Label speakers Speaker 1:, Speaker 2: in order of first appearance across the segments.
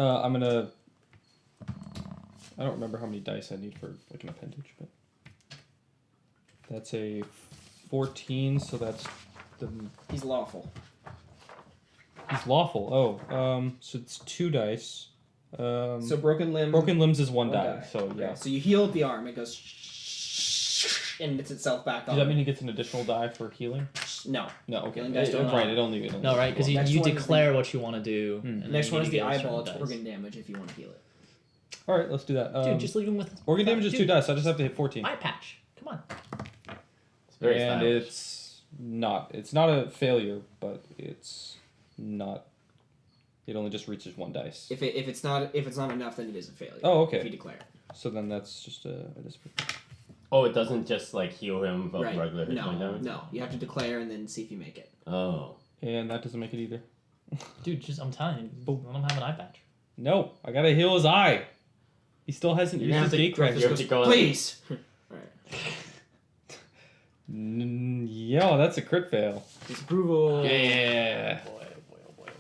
Speaker 1: I'm gonna... I don't remember how many dice I need for like an appendage, but... That's a 14, so that's the...
Speaker 2: He's lawful.
Speaker 1: He's lawful. Oh, so it's 2 dice.
Speaker 2: So broken limb.
Speaker 1: Broken limbs is one die.
Speaker 2: die.
Speaker 1: So yeah.
Speaker 2: Okay, so you heal the arm. It goes and knits itself back on.
Speaker 1: Does that mean he gets an additional die for healing?
Speaker 2: No.
Speaker 1: No. Okay.
Speaker 2: Healing dice don't
Speaker 1: Right. It only.
Speaker 3: No, right? Because you declare what you want to do. And
Speaker 2: next one is the
Speaker 3: get a certain
Speaker 2: eyeball. It's
Speaker 3: dice.
Speaker 2: organ damage if you want to heal it.
Speaker 1: All right, let's do that.
Speaker 3: Dude, just leave him with
Speaker 1: organ damage is 2 dice. So I just have to hit 14.
Speaker 3: Eye patch. Come on.
Speaker 1: It's very stylish. It's not a failure, but it's not. It only just reaches 1 dice.
Speaker 2: If it's not enough, then it is a failure.
Speaker 1: Oh, okay.
Speaker 2: If you declare.
Speaker 1: So then that's just a discipline.
Speaker 4: Oh, it doesn't just like heal him of
Speaker 2: right.
Speaker 4: regular hit point damage?
Speaker 2: No, you have to declare and then see if you make it.
Speaker 4: Oh.
Speaker 1: And that doesn't make it either.
Speaker 3: Dude, I'm telling you, let him have an eye patch.
Speaker 1: No, I gotta heal his eye. He still hasn't used his gatecrash.
Speaker 4: You have to go
Speaker 2: please!
Speaker 1: Yo, that's a crit fail.
Speaker 2: Disapproval.
Speaker 1: Yeah.
Speaker 3: Boy.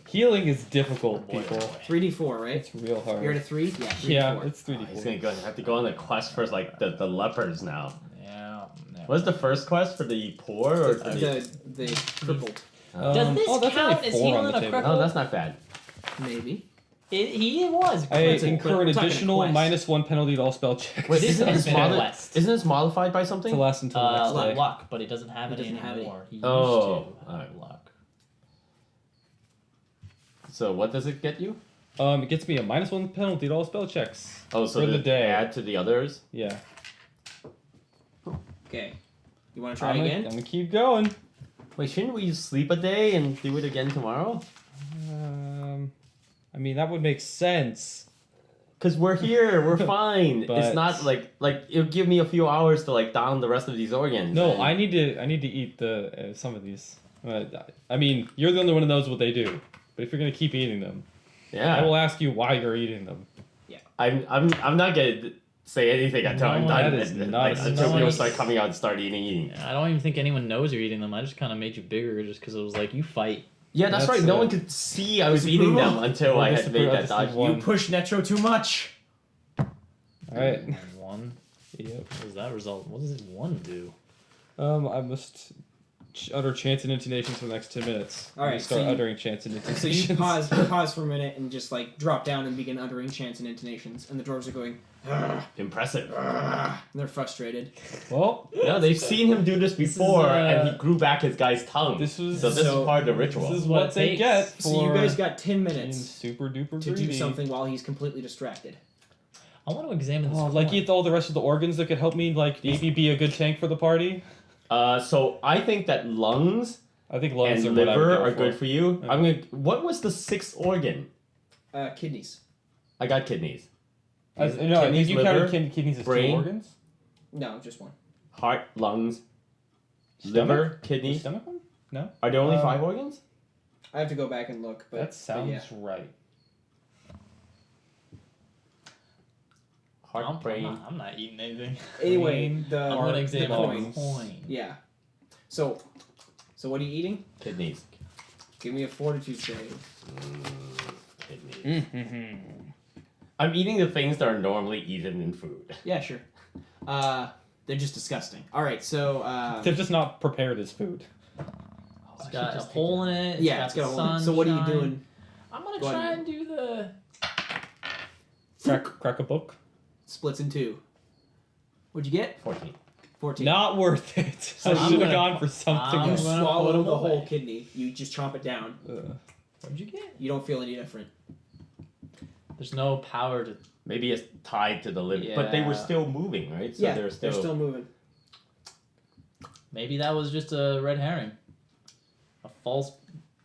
Speaker 1: Healing is difficult, people.
Speaker 2: 3d4, right?
Speaker 1: It's real hard.
Speaker 2: You're at a 3? Yeah, 3d4.
Speaker 1: Yeah, it's 3d4.
Speaker 4: He's gonna have to go on the quest for like the leopards now.
Speaker 3: Yeah.
Speaker 4: What's the first quest for the poor or for
Speaker 2: the crippled?
Speaker 3: Does this
Speaker 1: that's
Speaker 3: count
Speaker 1: only
Speaker 3: as
Speaker 1: 4 on
Speaker 3: healing
Speaker 1: the
Speaker 3: a
Speaker 1: table.
Speaker 3: cripple?
Speaker 4: Oh, that's not bad.
Speaker 2: Maybe.
Speaker 3: He was.
Speaker 1: I incur an
Speaker 2: we're talking a
Speaker 1: additional
Speaker 2: quest.
Speaker 1: -1 penalty to all spell checks.
Speaker 4: Wait,
Speaker 3: This has been a quest.
Speaker 4: Isn't this modified by something?
Speaker 1: To last until the next day.
Speaker 3: Luck, but he doesn't have
Speaker 2: He
Speaker 3: it
Speaker 2: doesn't have it.
Speaker 3: anymore. He used
Speaker 4: Oh,
Speaker 3: to have
Speaker 4: alright.
Speaker 3: luck.
Speaker 4: So what does it get you?
Speaker 1: It gets me a -1 penalty to all spell checks.
Speaker 4: Oh, so
Speaker 1: for the day.
Speaker 4: add to the others?
Speaker 1: Yeah.
Speaker 2: Okay. You want to try
Speaker 1: I'm
Speaker 2: again?
Speaker 1: gonna keep going.
Speaker 4: Wait, shouldn't we sleep a day and do it again tomorrow?
Speaker 1: I mean that would make sense.
Speaker 4: Cause we're here, we're fine.
Speaker 1: But-
Speaker 4: It's not like it'll give me a few hours to like down the rest of these organs.
Speaker 1: No,
Speaker 4: and-
Speaker 1: I need to eat the some of these. I mean, you're the only one who knows what they do. But if you're gonna keep eating them,
Speaker 4: Yeah.
Speaker 1: I will ask you why you're eating them.
Speaker 4: I'm not gonna say anything until I'm done.
Speaker 1: that is nuts.
Speaker 4: Until
Speaker 3: No
Speaker 4: people
Speaker 3: one-
Speaker 4: start coming out and start eating.
Speaker 3: I don't even think anyone knows you're eating them. I just kind of made you bigger just because it was like, you fight.
Speaker 4: Yeah, that's
Speaker 1: That's,
Speaker 4: right. No one could see I was eating
Speaker 2: disapproval.
Speaker 4: them until I had made
Speaker 1: Disapproval,
Speaker 4: that dodge.
Speaker 1: disapproval.
Speaker 2: You push Netro too much.
Speaker 1: All right.
Speaker 3: And 1.
Speaker 1: Yep.
Speaker 3: What does that result? What does 1 do?
Speaker 1: I must utter chants and intonations for the next 10 minutes.
Speaker 2: All right,
Speaker 1: I'm gonna start
Speaker 2: so you-
Speaker 1: uttering chants and
Speaker 2: So
Speaker 1: intonations.
Speaker 2: you pause for a minute and just like drop down and begin uttering chants and intonations, and the dwarves are going, "Argh,
Speaker 4: Impressive.
Speaker 2: argh," and they're frustrated.
Speaker 1: Well,
Speaker 4: No, they've seen him do this before, and he grew back his guy's tongue.
Speaker 1: this was
Speaker 4: so this is part of the ritual.
Speaker 1: This is
Speaker 3: what
Speaker 1: what
Speaker 3: it
Speaker 1: they
Speaker 3: takes.
Speaker 1: get for
Speaker 2: So you guys got 10
Speaker 1: being
Speaker 2: minutes
Speaker 1: super duper
Speaker 2: to
Speaker 1: greedy.
Speaker 2: do something while he's completely distracted.
Speaker 3: I want to examine this.
Speaker 1: Oh, like
Speaker 3: coin.
Speaker 1: eat all the rest of the organs that could help me, like maybe be a good tank for the party.
Speaker 4: So I think that lungs
Speaker 1: I think lungs
Speaker 4: and
Speaker 1: are what I would
Speaker 4: liver
Speaker 1: go
Speaker 4: are
Speaker 1: for.
Speaker 4: good for you.
Speaker 1: Okay.
Speaker 4: I'm gonna. What was the 6th organ?
Speaker 2: Kidneys.
Speaker 4: I got kidneys.
Speaker 1: No, I think
Speaker 4: Kidneys,
Speaker 1: you
Speaker 4: liver,
Speaker 1: counted kidneys as
Speaker 4: brain.
Speaker 1: 2 organs.
Speaker 2: No, just one.
Speaker 4: Heart, lungs,
Speaker 1: Stomach?
Speaker 4: liver,
Speaker 1: The
Speaker 4: kidneys.
Speaker 1: stomach one? No.
Speaker 4: Are there only
Speaker 1: Um,
Speaker 4: 5 organs?
Speaker 2: I have to go back and look, but
Speaker 1: That sounds
Speaker 2: yeah.
Speaker 1: right.
Speaker 4: Heart, brain.
Speaker 3: I'm not eating anything.
Speaker 2: Anyway,
Speaker 1: Brain,
Speaker 2: the
Speaker 3: I'm gonna
Speaker 2: the
Speaker 3: examine
Speaker 2: coins.
Speaker 3: the coin.
Speaker 2: Yeah. So what are you eating?
Speaker 4: Kidneys.
Speaker 2: Give me a fortitude save.
Speaker 4: Kidneys.
Speaker 1: Mm-hmm.
Speaker 4: I'm eating the things that are normally eaten in food.
Speaker 2: Yeah, sure. They're just disgusting. All right, so
Speaker 1: They're just not prepared as food.
Speaker 3: It's got a hole in it.
Speaker 2: yeah, it's got a hole.
Speaker 3: sun.
Speaker 2: So what are you doing?
Speaker 3: I'm gonna
Speaker 2: Go ahead.
Speaker 3: try and do the.
Speaker 1: Crack a book.
Speaker 2: Splits in 2. What'd you get?
Speaker 4: 14.
Speaker 2: 14.
Speaker 1: Not worth it.
Speaker 2: So
Speaker 1: I
Speaker 2: I'm
Speaker 1: should have
Speaker 3: gonna-
Speaker 1: gone for something
Speaker 3: I'm
Speaker 2: You
Speaker 1: else.
Speaker 3: gonna put
Speaker 2: swallow
Speaker 3: 'em
Speaker 2: the whole
Speaker 3: away.
Speaker 2: kidney. You just chomp it down.
Speaker 3: What'd you get?
Speaker 2: You don't feel any different.
Speaker 3: There's no power to.
Speaker 4: Maybe it's tied to the liver, but they were
Speaker 2: Yeah.
Speaker 4: still moving, right? So
Speaker 2: yeah,
Speaker 4: they're still.
Speaker 2: moving.
Speaker 3: Maybe that was just a red herring. A false,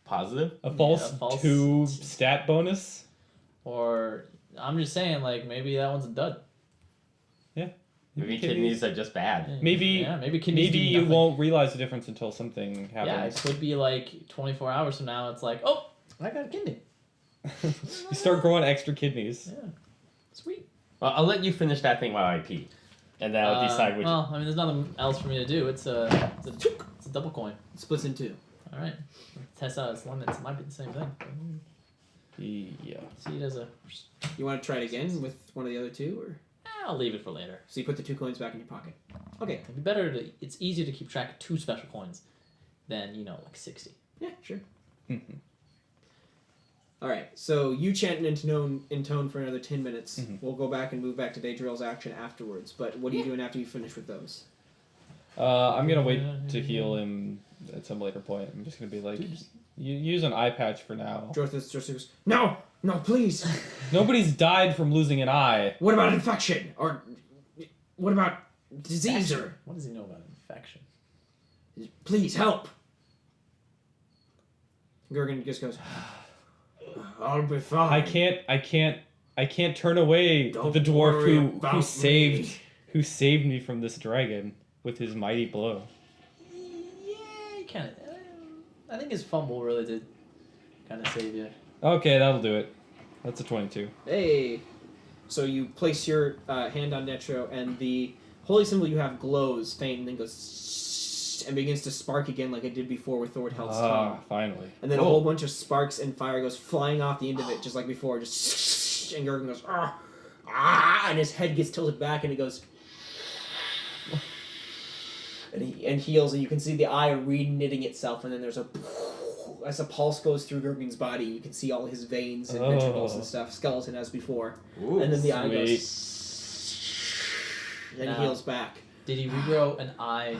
Speaker 4: positive.
Speaker 1: A false,
Speaker 3: Yeah, false
Speaker 1: 2 stat bonus.
Speaker 3: or I'm just saying, like maybe that one's a dud.
Speaker 4: Maybe kidneys are just bad.
Speaker 1: Maybe
Speaker 3: Yeah, maybe kidneys do
Speaker 1: maybe you
Speaker 3: nothing.
Speaker 1: won't realize the difference until something
Speaker 3: Yeah, it
Speaker 1: happens.
Speaker 3: could be like 24 hours from now. It's like, oh, I got a kidney.
Speaker 1: You start growing extra kidneys.
Speaker 3: Yeah, sweet.
Speaker 4: Well, I'll let you finish that thing while I pee, and then I'll decide which.
Speaker 3: Well, I mean, there's nothing else for me to do. It's a double coin.
Speaker 2: Splits in 2.
Speaker 3: All right, test out its limits. It might be the same thing.
Speaker 1: Yeah.
Speaker 3: See it as a.
Speaker 2: You want to try it again with one of the other two, or
Speaker 3: I'll leave it for later.
Speaker 2: so you put the 2 coins back in your pocket? Okay.
Speaker 3: It'd be better to. It's easier to keep track of 2 special coins than like 60.
Speaker 2: Yeah, sure.
Speaker 1: Mm-hmm.
Speaker 2: All right. So you chant in tone for another 10 minutes.
Speaker 1: Mhm.
Speaker 2: We'll go back and move back to Daedrill's action afterwards. But what are you doing after you finish with those?
Speaker 1: I'm gonna wait to heal him at some later point. I'm just gonna be like, you use an eye patch for now.
Speaker 2: Jorthus goes, no, please.
Speaker 1: Nobody's died from losing an eye.
Speaker 2: What about infection? Or what about disease? Or
Speaker 3: What does he know about infection?
Speaker 2: please help. Gergen just goes, I'll be fine.
Speaker 1: I can't turn away
Speaker 2: Don't
Speaker 1: the dwarf
Speaker 2: worry
Speaker 1: who
Speaker 2: about
Speaker 1: saved
Speaker 2: me.
Speaker 1: who saved me from this dragon with his mighty blow.
Speaker 3: Yeah, kind of. I think his fumble really did kind of save you.
Speaker 1: Okay, that'll do it. That's a 22.
Speaker 2: Hey. So you place your hand on Netro, and the holy symbol you have glows faint, and then goes and begins to spark again like it did before with Thornhell's tongue.
Speaker 1: Finally.
Speaker 2: And then a whole bunch of sparks and fire goes flying off the end of it, just like before. Just and Gergen goes, and his head gets tilted back, and it goes, and he heals, and you can see the eye re-knitting itself, and then there's as a pulse goes through Gergen's body, you can see all his veins and ventricles and stuff, skeleton as before, and then the eye goes, and he heals back.
Speaker 3: Did he regrow an eye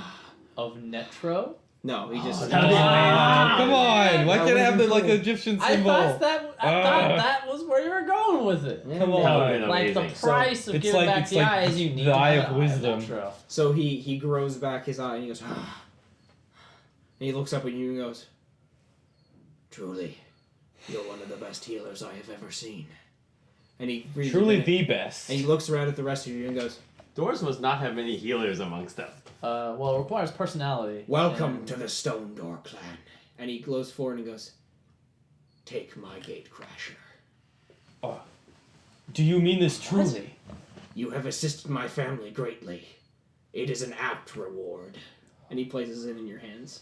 Speaker 3: of Netro?
Speaker 2: No, he just.
Speaker 3: that was
Speaker 1: Come on! Why
Speaker 2: That
Speaker 1: can't I have the
Speaker 2: would've been
Speaker 1: Egyptian
Speaker 3: I
Speaker 1: symbol?
Speaker 3: thought that was where you were going with it.
Speaker 2: Yeah.
Speaker 1: Come
Speaker 4: That would've
Speaker 1: on.
Speaker 4: been
Speaker 3: Like the
Speaker 4: amazing.
Speaker 3: price of
Speaker 1: It's
Speaker 3: giving
Speaker 1: like-
Speaker 3: back
Speaker 1: it's
Speaker 3: the
Speaker 1: like
Speaker 3: eye is you need
Speaker 1: the
Speaker 3: to
Speaker 1: eye
Speaker 3: have
Speaker 1: of
Speaker 3: an
Speaker 1: wisdom.
Speaker 3: Netro.
Speaker 2: So he grows back his eye, and he goes, and he looks up at you and goes, truly, you're one of the best healers I have ever seen. And he breathes a
Speaker 1: Truly
Speaker 2: minute,
Speaker 1: the best.
Speaker 2: and he looks around at the rest of you and goes,
Speaker 4: Dwarves must not have many healers amongst them.
Speaker 3: Well, it requires personality.
Speaker 2: welcome
Speaker 3: and-
Speaker 2: to the Stone Door clan. And he glows forward and goes, take my gate crasher.
Speaker 1: Do you mean this truly?
Speaker 2: You have assisted my family greatly. It is an apt reward. And he places it in your hands.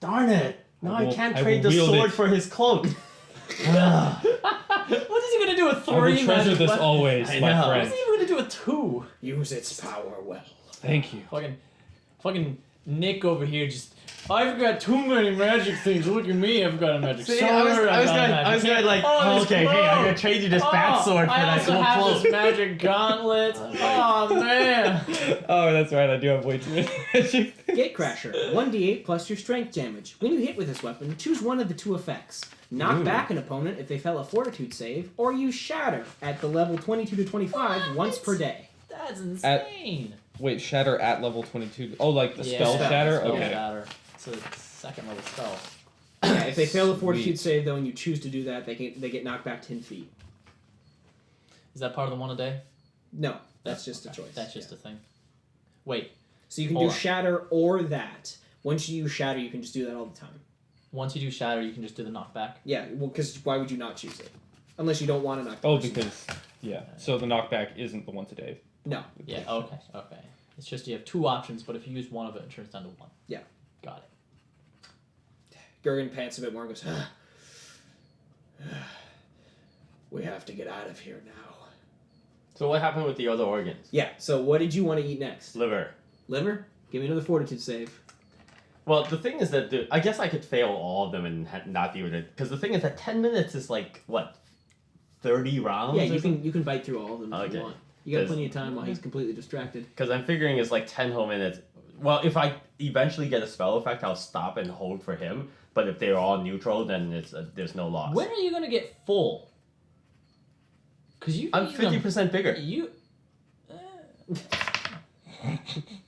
Speaker 4: Darn it! No, I
Speaker 1: will-
Speaker 4: can't
Speaker 1: I
Speaker 4: trade
Speaker 1: will
Speaker 4: the
Speaker 1: wield
Speaker 4: sword
Speaker 1: it.
Speaker 4: for his cloak.
Speaker 3: What is he gonna do with
Speaker 1: I
Speaker 3: 3
Speaker 1: will treasure
Speaker 3: magic
Speaker 1: this
Speaker 3: weapons?
Speaker 1: always,
Speaker 4: I
Speaker 1: my
Speaker 4: know.
Speaker 3: What
Speaker 1: friend.
Speaker 3: is he even gonna do with 2?
Speaker 2: Use its power well.
Speaker 1: Thank you.
Speaker 3: Fucking Nick over here just. I've got too many magic things. Look at me. I've got a magic sword.
Speaker 4: I was
Speaker 3: I've got a
Speaker 4: gonna like,
Speaker 3: this
Speaker 4: okay, hey, I'm
Speaker 3: cloak.
Speaker 4: gonna trade you this bat sword for
Speaker 3: I
Speaker 4: that
Speaker 3: also
Speaker 4: cool
Speaker 3: have
Speaker 4: cloak.
Speaker 3: this magic gauntlet. Oh man.
Speaker 1: Oh, that's right. I do have way too many magic things.
Speaker 2: Gatecrasher, 1d8 plus your strength damage. When you hit with this weapon, choose one of the 2 effects. Knock back an opponent if they fail a fortitude save, or you shatter at the level 22 to 25 once per day.
Speaker 3: That's insane.
Speaker 1: Wait, shatter at level 22. Oh, like the
Speaker 3: Yeah,
Speaker 1: spell
Speaker 2: spell-
Speaker 1: shatter?
Speaker 3: Spell
Speaker 1: Okay.
Speaker 3: shatter. It's a 2nd level spell.
Speaker 2: Yeah, if they fail a fortitude
Speaker 1: Sweet.
Speaker 2: save, though, and you choose to do that, they get knocked back 10 feet.
Speaker 3: Is that part of the 1 a day?
Speaker 2: No, that's just a choice.
Speaker 3: That's just
Speaker 2: Yeah.
Speaker 3: a thing. Wait.
Speaker 2: So you can
Speaker 3: Hold
Speaker 2: do
Speaker 3: on.
Speaker 2: shatter or that. Once you use shatter, you can just do that all the time.
Speaker 3: Once you do shatter, you can just do the knockback.
Speaker 2: Yeah, well, because why would you not choose it? Unless you don't want to knock. the
Speaker 1: Oh,
Speaker 2: person
Speaker 1: because, yeah. So the knockback isn't the one today.
Speaker 2: No.
Speaker 3: Yeah. Okay. Okay. It's just you have 2 options, but if you use one of it, it turns down to 1.
Speaker 2: Yeah.
Speaker 3: Got it.
Speaker 2: Gergen pants a bit more and goes, we have to get out of here now.
Speaker 4: So what happened with the other organs?
Speaker 2: Yeah, so what did you want to eat next?
Speaker 4: Liver.
Speaker 2: Liver? Give me another fortitude save.
Speaker 4: Well, the thing is that I guess I could fail all of them and not be able to. Because the thing is that 10 minutes is like what, 30 rounds?
Speaker 2: Yeah, you can bite through all of them if
Speaker 4: Okay.
Speaker 2: you want. You got
Speaker 4: 'Cause-
Speaker 2: plenty of time while he's completely distracted.
Speaker 4: Because I'm figuring it's like 10 whole minutes. Well, if I eventually get a spell effect, I'll stop and hold for him. But if they're all neutral, then there's no loss.
Speaker 3: When are you gonna get full? Cause you.
Speaker 4: I'm 50% bigger.
Speaker 3: You.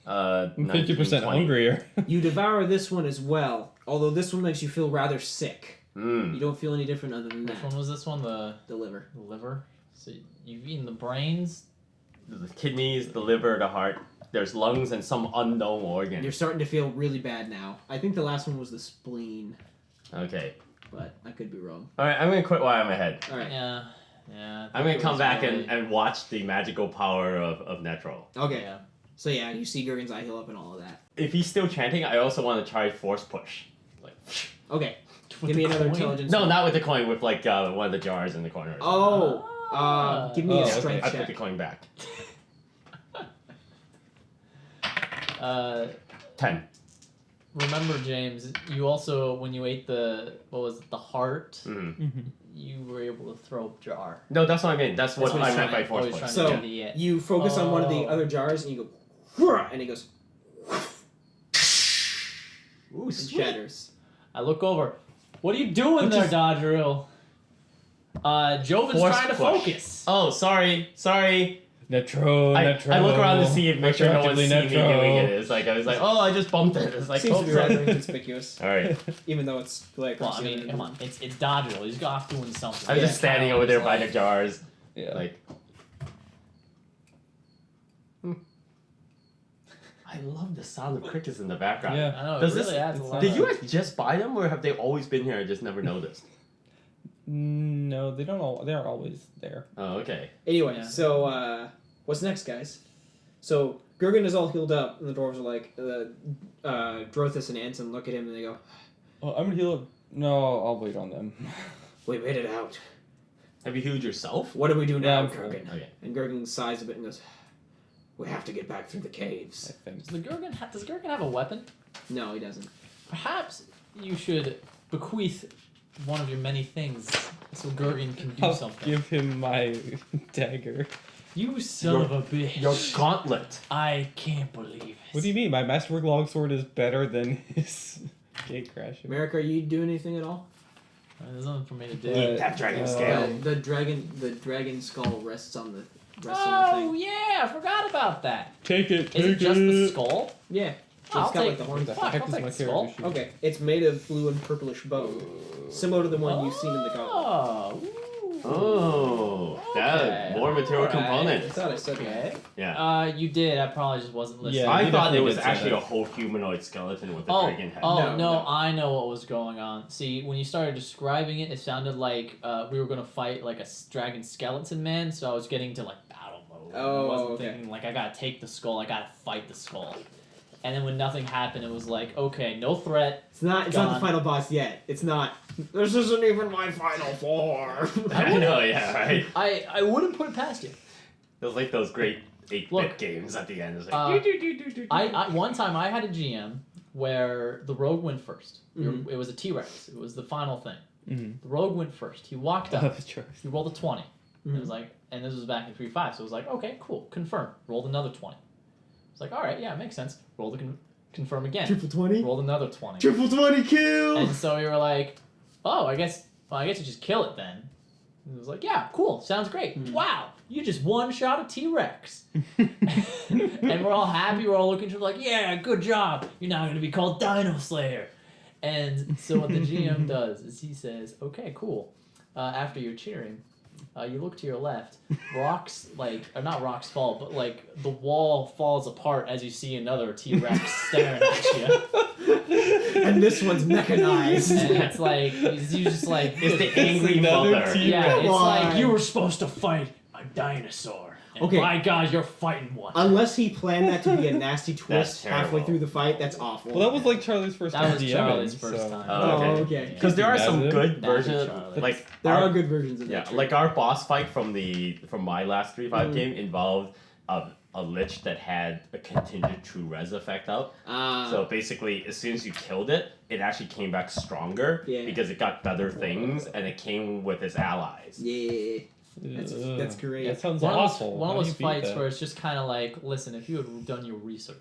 Speaker 1: I'm
Speaker 4: 19,
Speaker 1: 50%
Speaker 4: 20.
Speaker 1: hungrier.
Speaker 2: You devour this one as well, although this one makes you feel rather sick.
Speaker 4: Mm.
Speaker 2: You don't feel any different other than
Speaker 3: Which
Speaker 2: that.
Speaker 3: one was this one? The
Speaker 2: The liver.
Speaker 3: So you've eaten the brains.
Speaker 4: The kidneys, the liver, the heart. There's lungs and some unknown organ.
Speaker 2: You're starting to feel really bad now. I think the last one was the spleen,
Speaker 4: Okay.
Speaker 2: but I could be wrong.
Speaker 4: Alright, I'm gonna quit while I'm ahead.
Speaker 2: All right.
Speaker 3: Yeah. Yeah.
Speaker 4: I'm gonna come back
Speaker 3: really-
Speaker 4: and watch the magical power of Netro.
Speaker 2: Okay.
Speaker 3: Yeah.
Speaker 2: So yeah, you see Gergen's eye heal up and all of that.
Speaker 4: If he's still chanting, I also want to try force push. Like,
Speaker 2: Okay. Give me another
Speaker 3: coin?
Speaker 2: intelligence.
Speaker 4: No,
Speaker 2: roll.
Speaker 4: not with the coin. With like one of the jars in the corner.
Speaker 2: Give me a
Speaker 1: okay.
Speaker 2: strength
Speaker 4: I put
Speaker 2: check.
Speaker 4: the coin back. 10.
Speaker 3: Remember, James, you also, when you ate the heart,
Speaker 4: Mm-hmm.
Speaker 3: you were able to throw a jar.
Speaker 4: No, that's what I mean. That's what
Speaker 2: what
Speaker 4: I
Speaker 2: he's
Speaker 4: meant by
Speaker 3: trying-
Speaker 4: force
Speaker 3: oh, he's
Speaker 4: point.
Speaker 3: trying
Speaker 2: So
Speaker 3: to do the-
Speaker 2: you focus on one of the
Speaker 3: Oh.
Speaker 2: other jars and you go, and he goes,
Speaker 4: Ooh,
Speaker 2: and
Speaker 4: sweet.
Speaker 2: shatters.
Speaker 3: I look over. What are you doing there, Dodgeril? Jovan's
Speaker 4: Force
Speaker 3: trying to
Speaker 4: push.
Speaker 3: focus.
Speaker 4: Oh, sorry.
Speaker 1: Netro,
Speaker 4: I
Speaker 1: Netro.
Speaker 4: look around to see if make sure no one's seen me
Speaker 1: Netro.
Speaker 4: doing it. It's like I was like, oh, I just bumped it. It's like,
Speaker 2: Seems to
Speaker 4: oh,
Speaker 2: be
Speaker 4: sorry.
Speaker 2: rather inconspicuous,
Speaker 4: All right.
Speaker 2: even though it's like.
Speaker 3: Well, I mean, come on, it's Dodgeril. He's off doing something.
Speaker 4: I'm just standing over there by the jars,
Speaker 1: Yeah.
Speaker 4: like. I love the sound of crickets in the background.
Speaker 1: Yeah.
Speaker 3: I know.
Speaker 4: Does
Speaker 3: it really
Speaker 4: this-
Speaker 3: adds a lot.
Speaker 4: Did you guys just buy them, or have they always been here? I just never noticed.
Speaker 1: No, they don't all. They are always there.
Speaker 4: Oh, okay.
Speaker 2: Anyway,
Speaker 3: Yeah.
Speaker 2: so what's next, guys? So Gurgen is all healed up, and the dwarves are like, Drothus and Anson look at him and they go,
Speaker 1: Oh, I'm gonna heal up. No, I'll wait on them.
Speaker 2: "We made it out.
Speaker 4: Have you healed yourself?
Speaker 2: What do we do
Speaker 1: Yeah,
Speaker 2: now,
Speaker 1: I'm full.
Speaker 2: Gurgen?"
Speaker 4: Okay.
Speaker 2: And Gurgen sighs a bit and goes, "We have to get back through the
Speaker 1: I
Speaker 2: caves."
Speaker 1: think.
Speaker 3: Does Gurgen have a weapon?
Speaker 2: No, he doesn't.
Speaker 3: Perhaps you should bequeath one of your many things so Gurgen can do
Speaker 1: I'll
Speaker 3: something.
Speaker 1: give him my dagger.
Speaker 3: You son
Speaker 4: Your-
Speaker 3: of a bitch.
Speaker 4: Your gauntlet.
Speaker 3: I can't believe it.
Speaker 1: What do you mean? My masterwork longsword is better than his gatecrasher.
Speaker 2: Merek, are you doing anything at all?
Speaker 3: There's nothing for me to do.
Speaker 4: Eat that dragon
Speaker 1: Uh,
Speaker 4: scale.
Speaker 2: The dragon skull rests on the
Speaker 3: Oh
Speaker 2: thing.
Speaker 3: yeah, I forgot about that.
Speaker 1: Take it.
Speaker 3: Is it just the skull?
Speaker 2: Yeah.
Speaker 3: I'll
Speaker 2: It's got
Speaker 3: take
Speaker 2: like the horns.
Speaker 1: The
Speaker 3: Fuck,
Speaker 1: heck
Speaker 3: I'll
Speaker 1: is
Speaker 3: take
Speaker 1: my
Speaker 3: the skull.
Speaker 1: character sheet?
Speaker 2: Okay, it's made of blue and purplish bone, similar to the one you've seen in the gauntlet.
Speaker 3: Oh. ooh.
Speaker 4: Oh, that
Speaker 3: Okay,
Speaker 4: more material
Speaker 3: alright.
Speaker 2: I
Speaker 4: components.
Speaker 2: thought I said that.
Speaker 3: Okay.
Speaker 4: Yeah.
Speaker 3: You did. I probably just wasn't listening.
Speaker 1: Yeah,
Speaker 4: I
Speaker 1: you
Speaker 4: thought it
Speaker 1: definitely
Speaker 4: was
Speaker 1: did say
Speaker 4: actually
Speaker 1: that.
Speaker 4: a whole humanoid skeleton with a
Speaker 3: Oh,
Speaker 4: dragon head.
Speaker 3: oh
Speaker 2: No,
Speaker 3: no,
Speaker 2: no.
Speaker 3: I know what was going on. See, when you started describing it, it sounded like we were gonna fight like a dragon skeleton man. So I was getting to like battle mode.
Speaker 2: Oh,
Speaker 3: I wasn't
Speaker 2: okay.
Speaker 3: thinking like I gotta take the skull. I gotta fight the skull. And then when nothing happened, it was like, okay, no threat.
Speaker 2: It's not the
Speaker 3: Gone.
Speaker 2: final boss yet. It's not. This isn't even my final form.
Speaker 4: I know, yeah, right.
Speaker 3: I wouldn't put it past you.
Speaker 4: It was like those great 8-bit
Speaker 3: Look,
Speaker 4: games at the end. It's
Speaker 3: uh,
Speaker 4: like, do.
Speaker 3: I one time I had a GM where the rogue went 1st.
Speaker 2: Mhm.
Speaker 3: It was a T-Rex. It was the final thing.
Speaker 1: Mm-hmm.
Speaker 3: The rogue went first. He walked
Speaker 1: Oh,
Speaker 3: up.
Speaker 1: the choice.
Speaker 3: He rolled a 20.
Speaker 2: Mhm.
Speaker 3: It was like, and this was back in 3.5, so it was like, okay, cool, confirm. Rolled another 20. It's like, all right, yeah, makes sense. Roll the confirm again.
Speaker 2: Triple 20.
Speaker 3: Rolled another 20.
Speaker 2: Triple 20 kill.
Speaker 3: And so we were like, oh, I guess you just kill it then. And it was like, yeah, cool, sounds great.
Speaker 2: Hmm.
Speaker 3: Wow, you just one shot a T-Rex. And we're all happy. We're all looking at each other like, yeah, good job. You're now going to be called Dino Slayer. And so what the GM does is he says, okay, cool. After you're cheering, you look to your left. Rocks, or not rocks fall, but like the wall falls apart as you see another T-Rex staring at you.
Speaker 2: And this one's mechanized.
Speaker 3: And it's like, you just like,
Speaker 4: It's the angry
Speaker 1: another
Speaker 4: mother.
Speaker 1: T-Rex.
Speaker 3: yeah, it's
Speaker 2: Come
Speaker 3: like,
Speaker 2: on.
Speaker 3: you were supposed to fight a dinosaur. And
Speaker 2: Okay.
Speaker 3: my God, you're fighting one.
Speaker 2: Unless he planned that to be a nasty
Speaker 4: That's
Speaker 2: twist halfway
Speaker 4: terrible.
Speaker 2: through the fight, that's awful.
Speaker 1: Well, that was like Charlie's first
Speaker 3: That
Speaker 1: time
Speaker 3: was
Speaker 1: DMing,
Speaker 3: Charlie's first
Speaker 1: so-
Speaker 3: time.
Speaker 4: Oh,
Speaker 2: okay.
Speaker 4: Because there are some
Speaker 1: Imagine.
Speaker 4: good
Speaker 3: That'd be
Speaker 4: versions,
Speaker 3: Charlie.
Speaker 4: like
Speaker 2: there
Speaker 4: our-
Speaker 2: are good versions of
Speaker 4: yeah,
Speaker 2: that.
Speaker 4: like our boss fight from my last 3.5
Speaker 2: Mm.
Speaker 4: game involved a lich that had a contingent true res effect up. So basically, as soon as you killed it, it actually came back stronger
Speaker 2: Yeah.
Speaker 4: because it got better things and it came with its allies.
Speaker 2: yeah. That's
Speaker 1: Ugh.
Speaker 2: great.
Speaker 1: That sounds
Speaker 3: One
Speaker 1: awful.
Speaker 3: of those
Speaker 1: How do you beat
Speaker 3: fights
Speaker 1: that?
Speaker 3: where it's just kind of like, listen, if you had done your research.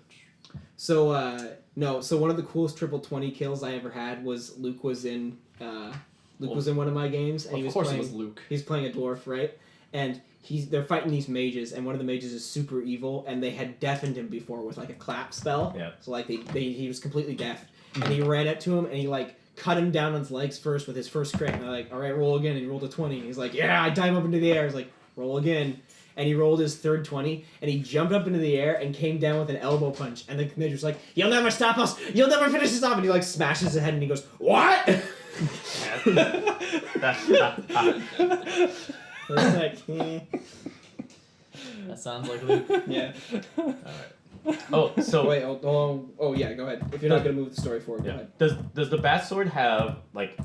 Speaker 2: So no, so one of the coolest triple 20 kills I ever had was Luke was in one of my games and he
Speaker 3: Of
Speaker 2: was
Speaker 3: course
Speaker 2: playing
Speaker 3: it was Luke.
Speaker 2: he's playing a dwarf, right? And they're fighting these mages and one of the mages is super evil and they had deafened him before with like a clap spell.
Speaker 4: Yeah.
Speaker 2: So like he was completely deaf. And he ran up to him and he like cut him down on his legs first with his first crit and they're like, alright, roll again, and he rolled a 20 and he's like, yeah, I dive up into the air. He's like, roll again. And he rolled his third 20, and he jumped up into the air and came down with an elbow punch. And the mage's like, "You'll never stop us! You'll never finish this off!" And he like smashes his head, and he goes, "What?" So it's like,
Speaker 3: That sounds like Luke.
Speaker 2: yeah.
Speaker 4: Oh, so
Speaker 2: Wait, oh yeah, go ahead. If you're not gonna move the story forward, go
Speaker 4: yeah.
Speaker 2: ahead.
Speaker 4: Does the bat sword have like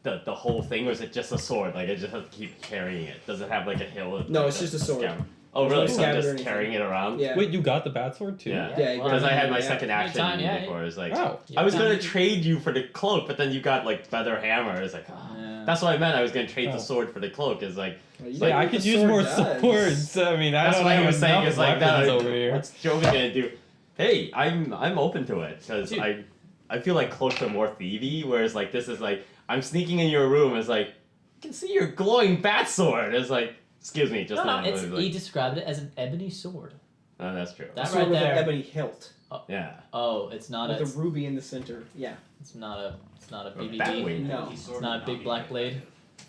Speaker 4: the whole thing, or is it just a sword? Like I just have to keep carrying it. Does it have like a hilt?
Speaker 2: No,
Speaker 4: like
Speaker 2: it's just a sword.
Speaker 4: Oh really?
Speaker 2: no
Speaker 4: So I'm
Speaker 2: scabbard or
Speaker 4: just
Speaker 2: anything.
Speaker 4: carrying it around.
Speaker 2: Yeah.
Speaker 1: Wait, you got the bat sword too?
Speaker 4: Yeah.
Speaker 2: Yeah,
Speaker 3: well,
Speaker 4: Because I had my
Speaker 2: Yeah.
Speaker 4: second action
Speaker 3: Anytime, yeah,
Speaker 4: before. It was like,
Speaker 1: Oh.
Speaker 3: Yeah,
Speaker 4: I was gonna
Speaker 3: time-
Speaker 4: trade you for the cloak, but then you got like feather hammer. It's like, oh.
Speaker 3: Yeah.
Speaker 4: That's what I meant. I was gonna trade
Speaker 1: Oh.
Speaker 4: the sword for the cloak. Is like,
Speaker 2: Well, you
Speaker 1: Like,
Speaker 2: know
Speaker 1: I
Speaker 2: what
Speaker 1: could
Speaker 2: the
Speaker 1: use
Speaker 2: sword
Speaker 1: more
Speaker 2: does.
Speaker 1: swords. I mean, I
Speaker 4: that's
Speaker 1: don't
Speaker 4: what I
Speaker 1: have
Speaker 4: was saying.
Speaker 1: enough
Speaker 4: Is like
Speaker 1: weapons
Speaker 4: that.
Speaker 1: over here.
Speaker 4: What's Jovan gonna do? Hey, I'm open to it because
Speaker 3: Dude.
Speaker 4: I feel like cloaks are more thievy, whereas like this is like I'm sneaking in your room. It's like I can see your glowing bat sword. It's like excuse me, just
Speaker 3: No,
Speaker 4: now.
Speaker 3: it's,
Speaker 4: It was
Speaker 3: he
Speaker 4: like,
Speaker 3: described it as an ebony sword.
Speaker 4: oh, that's true.
Speaker 3: That
Speaker 2: Sword
Speaker 3: right
Speaker 2: with
Speaker 3: there.
Speaker 2: an ebony hilt
Speaker 4: Yeah.
Speaker 3: Oh, it's not
Speaker 2: with
Speaker 3: a.
Speaker 2: a ruby in the center. Yeah.
Speaker 3: It's not a. It's not a
Speaker 4: Or
Speaker 3: BBB.
Speaker 4: Batwing.
Speaker 2: No.
Speaker 3: It's not a big black blade.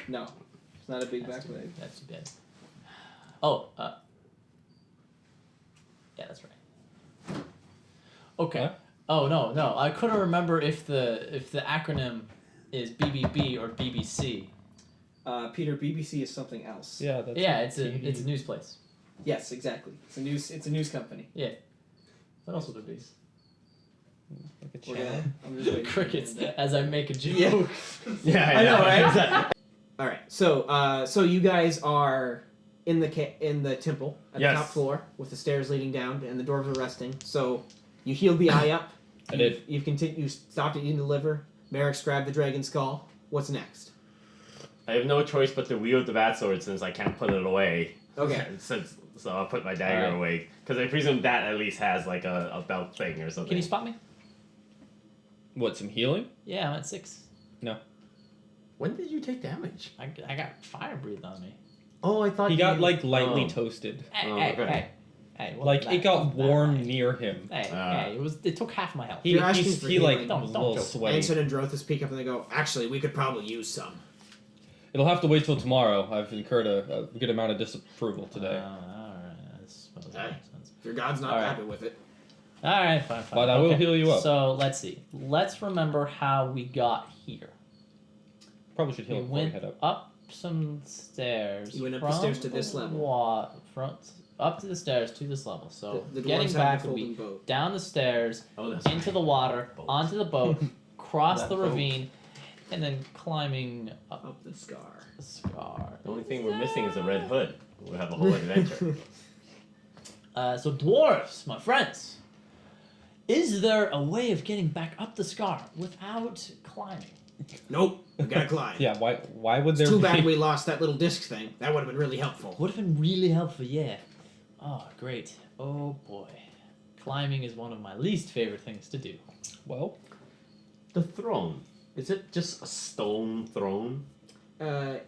Speaker 2: No. It's not a big
Speaker 3: That's too
Speaker 2: backblade.
Speaker 3: That's too bad. Oh. Yeah, that's right. Okay.
Speaker 1: What?
Speaker 3: Oh no. I couldn't remember if the acronym is BBB or BBC.
Speaker 2: Peter, BBC is something else.
Speaker 1: Yeah, that's
Speaker 3: Yeah,
Speaker 1: what
Speaker 3: it's a
Speaker 1: TV
Speaker 3: it's a news place.
Speaker 2: Yes, exactly. It's a news company.
Speaker 3: What else would it be?
Speaker 1: like a
Speaker 2: We're
Speaker 1: channel.
Speaker 2: gonna, I'm just waiting for
Speaker 3: Crickets.
Speaker 2: you.
Speaker 3: As I make a joke.
Speaker 2: Yeah.
Speaker 4: Yeah,
Speaker 2: I know, right?
Speaker 4: Exactly.
Speaker 2: All right. So you guys are in the temple at
Speaker 4: Yes.
Speaker 2: the top floor with the stairs leading down and the doors are resting. So you healed the eye up.
Speaker 1: I did.
Speaker 2: You've continued. You stopped at eating the liver. Merek's grabbed the dragon skull. What's next?
Speaker 4: I have no choice but to wield the bat sword since I can't put it away.
Speaker 2: Okay.
Speaker 4: So I'll put my dagger
Speaker 3: Alright.
Speaker 4: away because I presume that at least has like a belt thing or something.
Speaker 3: Can you spot me?
Speaker 1: What, some healing?
Speaker 3: Yeah, I'm at 6.
Speaker 4: When did you take damage?
Speaker 3: I got fire breathed on me.
Speaker 4: Oh, I thought
Speaker 1: He got
Speaker 4: you-
Speaker 1: like lightly
Speaker 4: oh.
Speaker 1: toasted.
Speaker 3: Hey,
Speaker 4: Oh,
Speaker 3: hey,
Speaker 4: okay.
Speaker 3: hey. Hey, wasn't
Speaker 1: Like
Speaker 3: that-
Speaker 1: it got
Speaker 3: wasn't that
Speaker 1: warm
Speaker 3: nice.
Speaker 1: near him.
Speaker 3: Hey,
Speaker 4: Ah.
Speaker 3: hey, it took half my health.
Speaker 1: He
Speaker 2: You're asking
Speaker 1: he's,
Speaker 2: for
Speaker 1: he like
Speaker 2: healing.
Speaker 3: Don't
Speaker 1: was a little
Speaker 3: joke.
Speaker 1: sweaty.
Speaker 2: Anson and Drothus peek up and they go, "Actually, we could probably use some."
Speaker 1: It'll have to wait till tomorrow. I've incurred a good amount of disapproval today.
Speaker 3: Alright, I suppose that
Speaker 2: Hey.
Speaker 3: makes sense.
Speaker 2: If your god's not
Speaker 3: Alright.
Speaker 2: happy with it.
Speaker 3: Alright, fine.
Speaker 1: But I will
Speaker 3: Okay.
Speaker 1: heal you up.
Speaker 3: So let's see. Let's remember how we got here.
Speaker 1: Probably should heal
Speaker 3: We
Speaker 1: him before we
Speaker 3: went
Speaker 1: head up.
Speaker 3: up some stairs.
Speaker 2: You went up the
Speaker 3: from
Speaker 2: stairs to this level.
Speaker 3: Up to the stairs to this level. So
Speaker 2: The
Speaker 3: getting
Speaker 2: dwarves have
Speaker 3: back
Speaker 2: the
Speaker 3: would
Speaker 2: folding
Speaker 3: be
Speaker 2: boat.
Speaker 3: down the stairs,
Speaker 4: Oh, that's
Speaker 3: into the water,
Speaker 4: Boat.
Speaker 3: onto the boat, cross
Speaker 4: That
Speaker 3: the
Speaker 4: boat.
Speaker 3: ravine, and then climbing up
Speaker 2: Up the scar.
Speaker 3: the scar.
Speaker 4: The only thing we're missing is a red hood. We'll have a whole adventure.
Speaker 3: So dwarves, my friends, is there a way of getting back up the scar without climbing?
Speaker 2: Nope, we gotta climb.
Speaker 1: Yeah, why would
Speaker 2: It's
Speaker 1: there
Speaker 2: too
Speaker 1: be
Speaker 2: bad we lost that little disc thing. That would have been really helpful.
Speaker 3: Would have been really helpful, yeah. Oh, great. Oh boy. Climbing is one of my least favorite things to do.
Speaker 1: Well,
Speaker 4: The throne. Is it just a stone throne?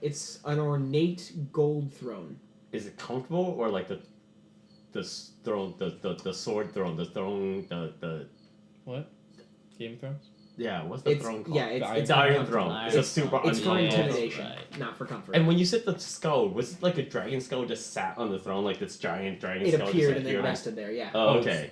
Speaker 2: It's an ornate gold throne.
Speaker 4: Is it comfortable or like the throne, the sword throne, the throne, the
Speaker 1: what? Game of Thrones?
Speaker 4: yeah, what's the
Speaker 2: It's
Speaker 4: throne called?
Speaker 2: yeah, it's
Speaker 4: the Iron
Speaker 2: uncomfortable.
Speaker 4: Throne. It's a super
Speaker 2: It's for
Speaker 3: Yeah,
Speaker 2: intimidation,
Speaker 3: right.
Speaker 2: not for comfort.
Speaker 4: And when you said the skull, was it like a dragon skull just sat on the throne, like this giant dragon
Speaker 2: it
Speaker 4: skull
Speaker 2: appeared
Speaker 4: just
Speaker 2: and then
Speaker 4: appeared?
Speaker 2: rested there. Yeah.
Speaker 4: Oh,
Speaker 1: Oh,
Speaker 4: okay.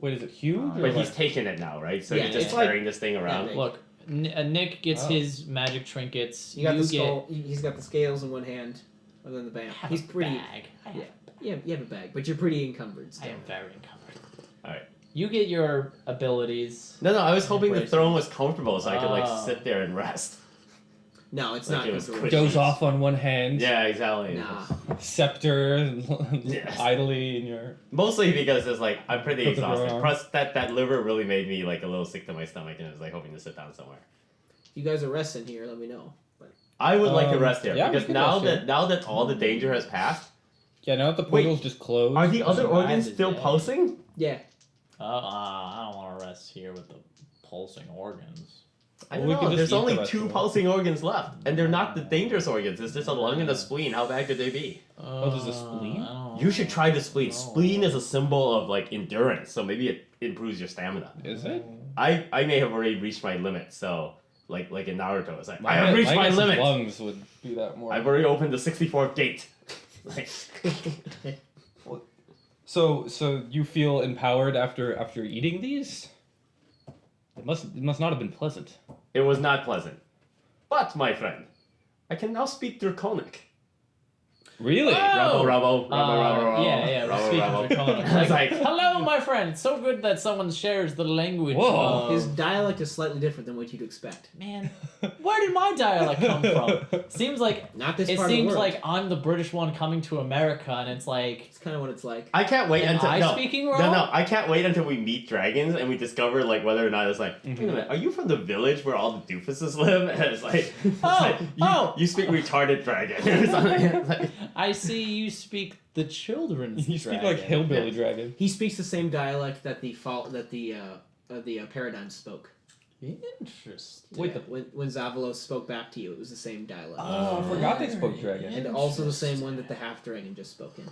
Speaker 1: Wait, is it huge? or
Speaker 4: But he's
Speaker 1: like-
Speaker 4: taking it now, right? So
Speaker 2: Yeah,
Speaker 4: he's just
Speaker 2: it's like
Speaker 4: carrying this thing around.
Speaker 2: big.
Speaker 3: Look, Nick gets
Speaker 1: Oh.
Speaker 3: his magic trinkets.
Speaker 2: You got the
Speaker 3: get
Speaker 2: skull. He's got the scales in one hand, other than the band.
Speaker 3: have
Speaker 2: He's
Speaker 3: a
Speaker 2: pretty.
Speaker 3: bag. I
Speaker 2: Yeah.
Speaker 3: have,
Speaker 2: You have a bag, but you're pretty encumbered
Speaker 3: I
Speaker 2: still.
Speaker 3: am very encumbered.
Speaker 4: Alright.
Speaker 3: You get your abilities.
Speaker 4: No, I was hoping the
Speaker 3: Embrace
Speaker 4: throne was comfortable so I could like
Speaker 3: Oh.
Speaker 4: sit there and rest.
Speaker 2: No, it's
Speaker 4: Like
Speaker 2: not.
Speaker 4: it was
Speaker 2: comfortable.
Speaker 4: cushy.
Speaker 1: Goes off on one hand.
Speaker 4: Yeah, exactly.
Speaker 2: Nah.
Speaker 1: Scepter
Speaker 4: Yes.
Speaker 1: idly in your.
Speaker 4: Mostly because it's like I'm pretty
Speaker 1: Put the
Speaker 4: exhausted.
Speaker 1: ground.
Speaker 4: Plus that liver really made me like a little sick to my stomach and I was like hoping to sit down somewhere.
Speaker 2: If you guys are resting here, let me know. But
Speaker 4: I would like to
Speaker 1: Um,
Speaker 4: rest here
Speaker 1: yeah, we
Speaker 4: because
Speaker 1: could
Speaker 4: now
Speaker 1: rest here.
Speaker 4: that all the danger has passed,
Speaker 1: Yeah, now that the
Speaker 4: Wait,
Speaker 1: portal's just closed.
Speaker 4: are the other
Speaker 3: So
Speaker 4: organs
Speaker 3: bad
Speaker 4: still
Speaker 3: today.
Speaker 4: pulsing?
Speaker 2: yeah,
Speaker 3: I don't want to rest here with the pulsing organs.
Speaker 4: I
Speaker 1: Well,
Speaker 4: don't
Speaker 1: we
Speaker 4: know.
Speaker 1: could just
Speaker 4: There's
Speaker 1: eat the
Speaker 4: only
Speaker 1: rest
Speaker 4: 2
Speaker 1: of them.
Speaker 4: pulsing organs left, and they're not the dangerous organs. It's just a lung and a spleen. How bad could they be?
Speaker 1: there's a spleen?
Speaker 4: You should try the spleen.
Speaker 3: Oh.
Speaker 4: Spleen is a symbol of like endurance, so maybe it improves your stamina.
Speaker 1: Is it?
Speaker 4: I may have already reached my limit, so like in Naruto, it's like I
Speaker 1: My
Speaker 4: have reached my
Speaker 1: guess
Speaker 4: limit.
Speaker 1: Lungs would do that more.
Speaker 4: I've already opened the 64th gate. Like,
Speaker 1: So you feel empowered after eating these? It must not have been pleasant.
Speaker 4: it was not pleasant, but my friend, I can now speak Draconic.
Speaker 1: Really?
Speaker 4: Rubble.
Speaker 3: Yeah, we're speaking Draconic.
Speaker 4: I was like,
Speaker 3: hello, my friend. It's so good that someone shares the language.
Speaker 1: Whoa.
Speaker 3: of-
Speaker 2: His dialect is slightly different than what you'd expect.
Speaker 3: Man, where did my dialect come from? Seems like
Speaker 2: Not this
Speaker 3: it
Speaker 2: part of the
Speaker 3: seems
Speaker 2: world.
Speaker 3: like I'm the British one coming to America, and it's like,
Speaker 2: It's kind of what it's like.
Speaker 4: I can't wait
Speaker 3: am
Speaker 4: until
Speaker 3: I speaking wrong?
Speaker 4: No, I can't wait until we meet dragons and we discover like whether or not it's like, wait a minute, are you from the village where all the doofuses live? And it's like, you speak retarded dragon or something. It's like,
Speaker 3: I see you speak the children's.
Speaker 1: You speak
Speaker 3: dragon.
Speaker 1: like hillbilly dragon.
Speaker 2: He speaks the same dialect that the paradigm spoke.
Speaker 3: Interesting.
Speaker 1: Wait,
Speaker 2: Yeah, when Zavalos spoke back to you, it was the same dialect.
Speaker 1: Oh, I forgot they spoke dragon.
Speaker 2: And also the same one that the half dragon just spoke in.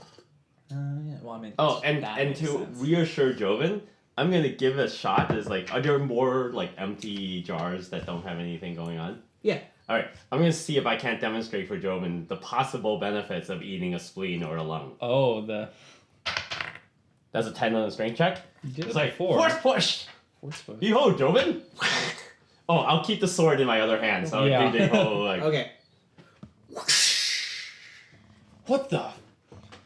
Speaker 3: Yeah. Well, I mean.
Speaker 4: oh, and
Speaker 3: that
Speaker 4: and
Speaker 3: makes
Speaker 4: to
Speaker 3: sense.
Speaker 4: reassure Jovan, I'm gonna give it a shot. Is like, are there more like empty jars that don't have anything going on?
Speaker 2: Yeah.
Speaker 4: All right, I'm gonna see if I can't demonstrate for Jovan the possible benefits of eating a spleen or a lung.
Speaker 1: Oh,
Speaker 4: That's a 10 on the strength check.
Speaker 1: you did
Speaker 4: It's
Speaker 1: it
Speaker 4: like
Speaker 1: before.
Speaker 4: force push.
Speaker 1: Force push.
Speaker 4: Behold, Jovan. Oh, I'll keep the sword in my other hand, so
Speaker 1: Yeah.
Speaker 4: they whole like.
Speaker 2: Okay.
Speaker 1: What the?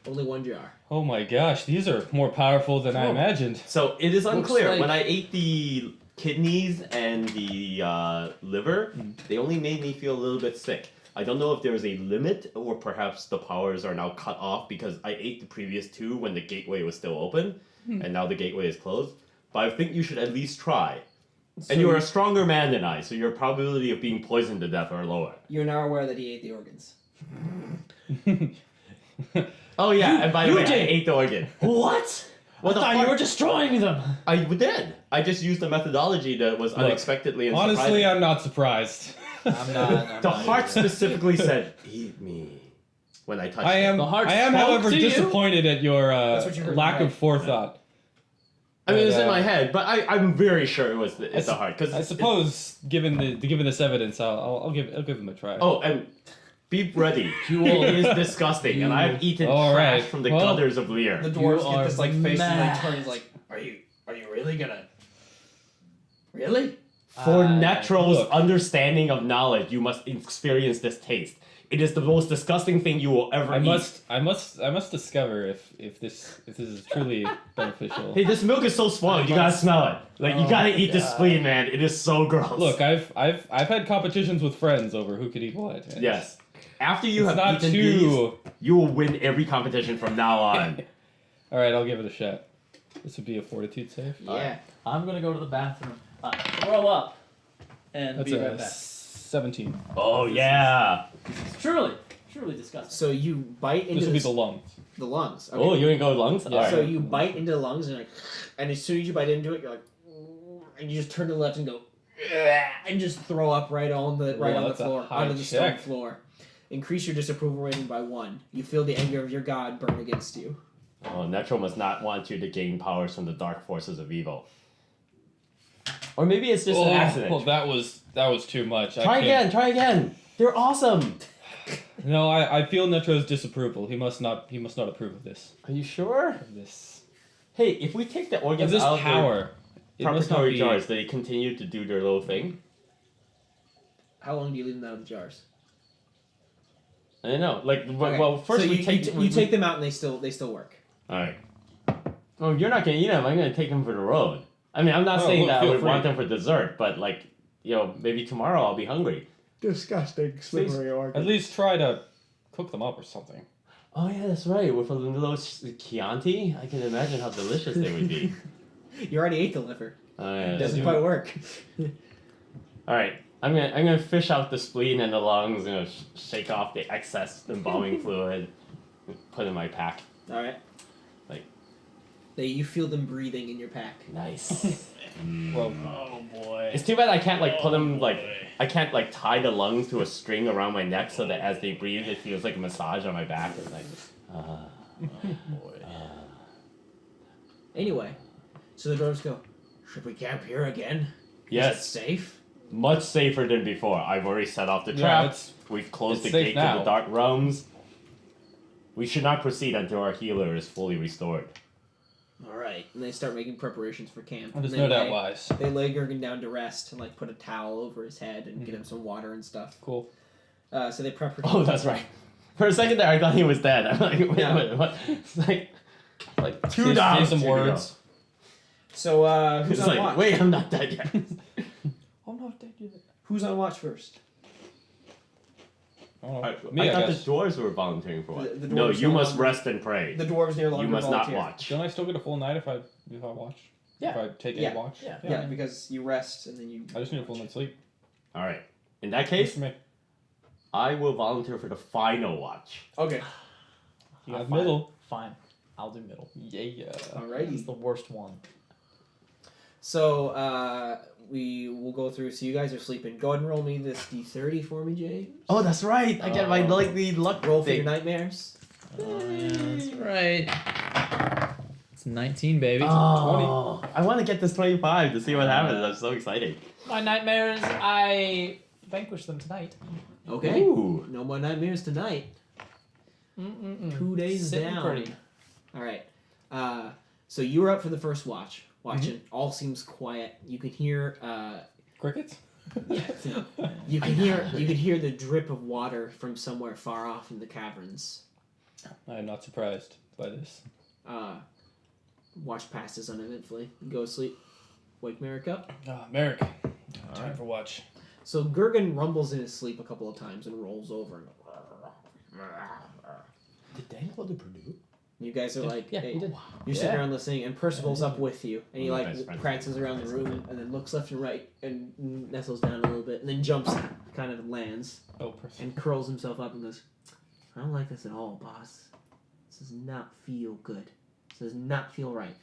Speaker 2: Only one jar.
Speaker 1: Oh my gosh, these are more powerful than I
Speaker 4: Whoa.
Speaker 1: imagined.
Speaker 4: So it is
Speaker 3: Looks
Speaker 4: unclear.
Speaker 3: like-
Speaker 4: When I ate the kidneys and the liver, they only made me feel a little bit sick. I don't know if there's a limit or perhaps the powers are now cut off because I ate the previous two when the gateway was still open and now the gateway is closed. But I think you should at least try.
Speaker 2: So
Speaker 4: And you are a stronger man than I, so your probability of being poisoned to death are lower.
Speaker 2: You're now aware that he ate the organs.
Speaker 4: Oh yeah, and by the
Speaker 3: you
Speaker 4: way, I
Speaker 3: did.
Speaker 4: ate the organ.
Speaker 3: What?
Speaker 4: What
Speaker 3: I
Speaker 4: the
Speaker 3: thought
Speaker 4: fuck?
Speaker 3: you were destroying them.
Speaker 4: I did. I just used a methodology that was unexpectedly and
Speaker 1: Honestly,
Speaker 4: surprising.
Speaker 1: I'm not surprised.
Speaker 3: I'm not.
Speaker 4: The heart specifically said, "Eat me," when I touched
Speaker 1: I am.
Speaker 3: The heart
Speaker 1: I am,
Speaker 3: spoke
Speaker 1: however,
Speaker 3: to you?
Speaker 1: disappointed at your
Speaker 2: That's what you heard,
Speaker 1: lack
Speaker 2: right?
Speaker 1: of forethought.
Speaker 4: I mean, it was
Speaker 1: But,
Speaker 4: in my head, but I'm very sure it was it's the heart because
Speaker 1: I suppose, given this evidence, I'll give them a try.
Speaker 4: Oh, and be ready.
Speaker 3: You
Speaker 4: It is disgusting, and I've eaten
Speaker 1: All
Speaker 4: trash
Speaker 1: right.
Speaker 4: from the
Speaker 1: Well,
Speaker 4: gutters of Lear.
Speaker 2: The
Speaker 3: You
Speaker 2: dwarves
Speaker 3: are
Speaker 2: get this like face and
Speaker 3: mad.
Speaker 2: they turn. He's like, are you really gonna? Really?
Speaker 4: For Natural's
Speaker 1: look.
Speaker 4: understanding of knowledge, you must experience this taste. It is the most disgusting thing you will ever eat.
Speaker 1: I must discover if this is truly beneficial.
Speaker 4: Hey, this milk is so small. You gotta smell it. Like you
Speaker 3: Oh
Speaker 4: gotta
Speaker 3: my
Speaker 4: eat this
Speaker 3: God.
Speaker 4: spleen, man. It is so gross.
Speaker 1: Look, I've had competitions with friends over who could eat what. and
Speaker 4: Yes. After you
Speaker 1: it's
Speaker 4: have
Speaker 1: not
Speaker 4: eaten
Speaker 1: too.
Speaker 4: these, you will win every competition from now on.
Speaker 1: All right, I'll give it a shot. This would be a fortitude save.
Speaker 2: Yeah.
Speaker 3: I'm gonna go to the bathroom, throw up, and
Speaker 1: That's
Speaker 3: be
Speaker 1: a
Speaker 3: right back.
Speaker 1: 17.
Speaker 4: Oh yeah.
Speaker 3: Truly disgusting.
Speaker 2: So you bite into
Speaker 1: This would be the lungs.
Speaker 2: the lungs. Okay.
Speaker 4: Oh, you're gonna go lungs?
Speaker 1: Yeah.
Speaker 4: Alright.
Speaker 2: So you bite into the lungs and as soon as you bite into it, you're like, and you just turn to the left and go, and just throw up right on the
Speaker 1: that's a
Speaker 2: floor,
Speaker 1: high
Speaker 2: onto the stone
Speaker 1: check.
Speaker 2: floor. Increase your disapproval rating by 1. You feel the anger of your god burn against you.
Speaker 4: Oh, Natural must not want you to gain powers from the dark forces of evil. Or maybe it's just an accident.
Speaker 1: well, that was too much. I
Speaker 4: Try
Speaker 1: can't-
Speaker 4: again, try again. They're awesome.
Speaker 1: No, I feel Netro's disapproval. He must not approve of this.
Speaker 4: Are you sure?
Speaker 1: Of this.
Speaker 4: Hey, if we take the
Speaker 1: Of
Speaker 4: organs
Speaker 1: this
Speaker 4: out
Speaker 1: power.
Speaker 4: of
Speaker 1: It
Speaker 4: their
Speaker 1: must not
Speaker 4: preparatory
Speaker 1: be.
Speaker 4: jars, they continue to do their little thing?
Speaker 2: How long do you leave them out of the jars?
Speaker 4: I don't know. Like,
Speaker 2: Okay.
Speaker 4: well, first
Speaker 2: so
Speaker 4: we
Speaker 2: you,
Speaker 4: take...
Speaker 2: you take them out and they still work.
Speaker 4: Alright. Well, you're not gonna eat them. I'm gonna take them for the road. I mean, I'm not
Speaker 1: Oh,
Speaker 4: saying
Speaker 1: look,
Speaker 4: that I
Speaker 1: feel
Speaker 4: would want
Speaker 1: free.
Speaker 4: them for dessert, but like, maybe tomorrow I'll be hungry.
Speaker 2: Disgusting,
Speaker 1: slippery At least try to cook them up or something.
Speaker 4: Oh yeah, that's right. With a little Chianti, I can imagine how delicious they would be.
Speaker 2: You already ate the liver.
Speaker 4: Oh yeah.
Speaker 2: It
Speaker 4: that's-
Speaker 2: doesn't quite work.
Speaker 4: All right, I'm gonna fish out the spleen and the lungs. Shake off the excess embalming fluid, and put in my pack.
Speaker 2: All right.
Speaker 4: Like-
Speaker 2: you feel them breathing in your pack.
Speaker 4: Nice.
Speaker 1: Well,
Speaker 3: Oh boy.
Speaker 4: It's too bad I can't like put them like I can't like tie the lungs to a string around my neck so that as they breathe, it feels like a massage on my back. It's like,
Speaker 2: Anyway, so the dwarves go, should we camp here again? Is it
Speaker 4: yes,
Speaker 2: safe?
Speaker 4: much safer than before. I've already set off the
Speaker 1: Yeah,
Speaker 4: trap.
Speaker 1: it's-
Speaker 4: We've closed
Speaker 1: it's
Speaker 4: the
Speaker 1: safe
Speaker 4: gate to
Speaker 1: now.
Speaker 4: the dark realms. We should not proceed until our healer is fully restored.
Speaker 2: All right. And they start making preparations for camp.
Speaker 1: there's
Speaker 2: And
Speaker 1: no
Speaker 2: they
Speaker 1: doubt
Speaker 2: lay-
Speaker 1: wise.
Speaker 2: They lay Gergen down to rest and like put a towel over his head and get him some water and stuff.
Speaker 1: Cool.
Speaker 2: So they prep.
Speaker 4: Oh, that's right. For a second there, I thought he was dead. I'm like, wait,
Speaker 2: Yeah.
Speaker 4: wait, what? It's like two
Speaker 1: Say
Speaker 4: dollars.
Speaker 1: some words.
Speaker 2: So who's
Speaker 4: It's
Speaker 2: on
Speaker 4: like,
Speaker 2: watch?
Speaker 4: wait, I'm not dead yet.
Speaker 1: I'm not dead yet.
Speaker 2: Who's on watch first?
Speaker 1: Oh,
Speaker 4: I
Speaker 1: me, I
Speaker 4: thought
Speaker 1: guess.
Speaker 4: the dwarves were volunteering for
Speaker 2: The
Speaker 4: what?
Speaker 2: dwarves
Speaker 4: No, you
Speaker 2: no
Speaker 4: must
Speaker 2: longer-
Speaker 4: rest and pray.
Speaker 2: The dwarves near longer
Speaker 4: You must
Speaker 2: volunteer.
Speaker 4: not watch.
Speaker 1: Don't I still get a full night if I watch?
Speaker 3: Yeah.
Speaker 1: If I take
Speaker 2: Yeah.
Speaker 1: a watch?
Speaker 3: Yeah.
Speaker 2: Yeah, because you rest and then you.
Speaker 1: I just need a full night's sleep.
Speaker 4: All right. In that
Speaker 1: Works
Speaker 4: case,
Speaker 1: for me.
Speaker 4: I will volunteer for the final watch.
Speaker 2: Okay.
Speaker 1: You have
Speaker 3: Fine.
Speaker 1: middle.
Speaker 3: Fine. I'll do middle.
Speaker 1: Yeah.
Speaker 3: It's
Speaker 2: Alrighty.
Speaker 3: the worst one.
Speaker 2: So we will go through. So you guys are sleeping. Go ahead and roll me this d30 for me, James.
Speaker 4: Oh, that's right. I get my the luck
Speaker 2: Roll for your
Speaker 4: thing.
Speaker 2: nightmares.
Speaker 3: Oh, yeah, that's right. It's 19, baby.
Speaker 4: Oh, I want to get this 25 to see what happens. I'm so excited.
Speaker 3: My nightmares, I vanquished them tonight.
Speaker 2: Okay.
Speaker 4: Ooh.
Speaker 2: No more nightmares tonight. 2 days
Speaker 3: Sitting
Speaker 2: down.
Speaker 3: pretty.
Speaker 2: All right. So you were up for the first watch. Watching. All seems quiet. You can hear.
Speaker 1: Crickets?
Speaker 2: You can hear the drip of water from somewhere far off in the caverns.
Speaker 1: I am not surprised by this.
Speaker 2: Watch passes uneventfully. You go to sleep. Wake Merek up.
Speaker 1: Merek. Time for watch.
Speaker 2: So Gurgen rumbles in his sleep a couple of times and rolls over. And
Speaker 4: Did Daniel go to Purdue?
Speaker 2: you guys are like,
Speaker 3: Yeah,
Speaker 2: hey,
Speaker 3: he did.
Speaker 2: you're sitting
Speaker 3: Yeah.
Speaker 2: around listening, and Percival's up with you, and he
Speaker 4: Oh,
Speaker 2: like
Speaker 4: best friend.
Speaker 2: prances around the room, and then looks left and right, and nestles down a little bit, and then jumps, kind of lands,
Speaker 1: Oh, person.
Speaker 2: and curls himself up and goes, "I don't like this at all, boss. This does not feel good. This does not feel right.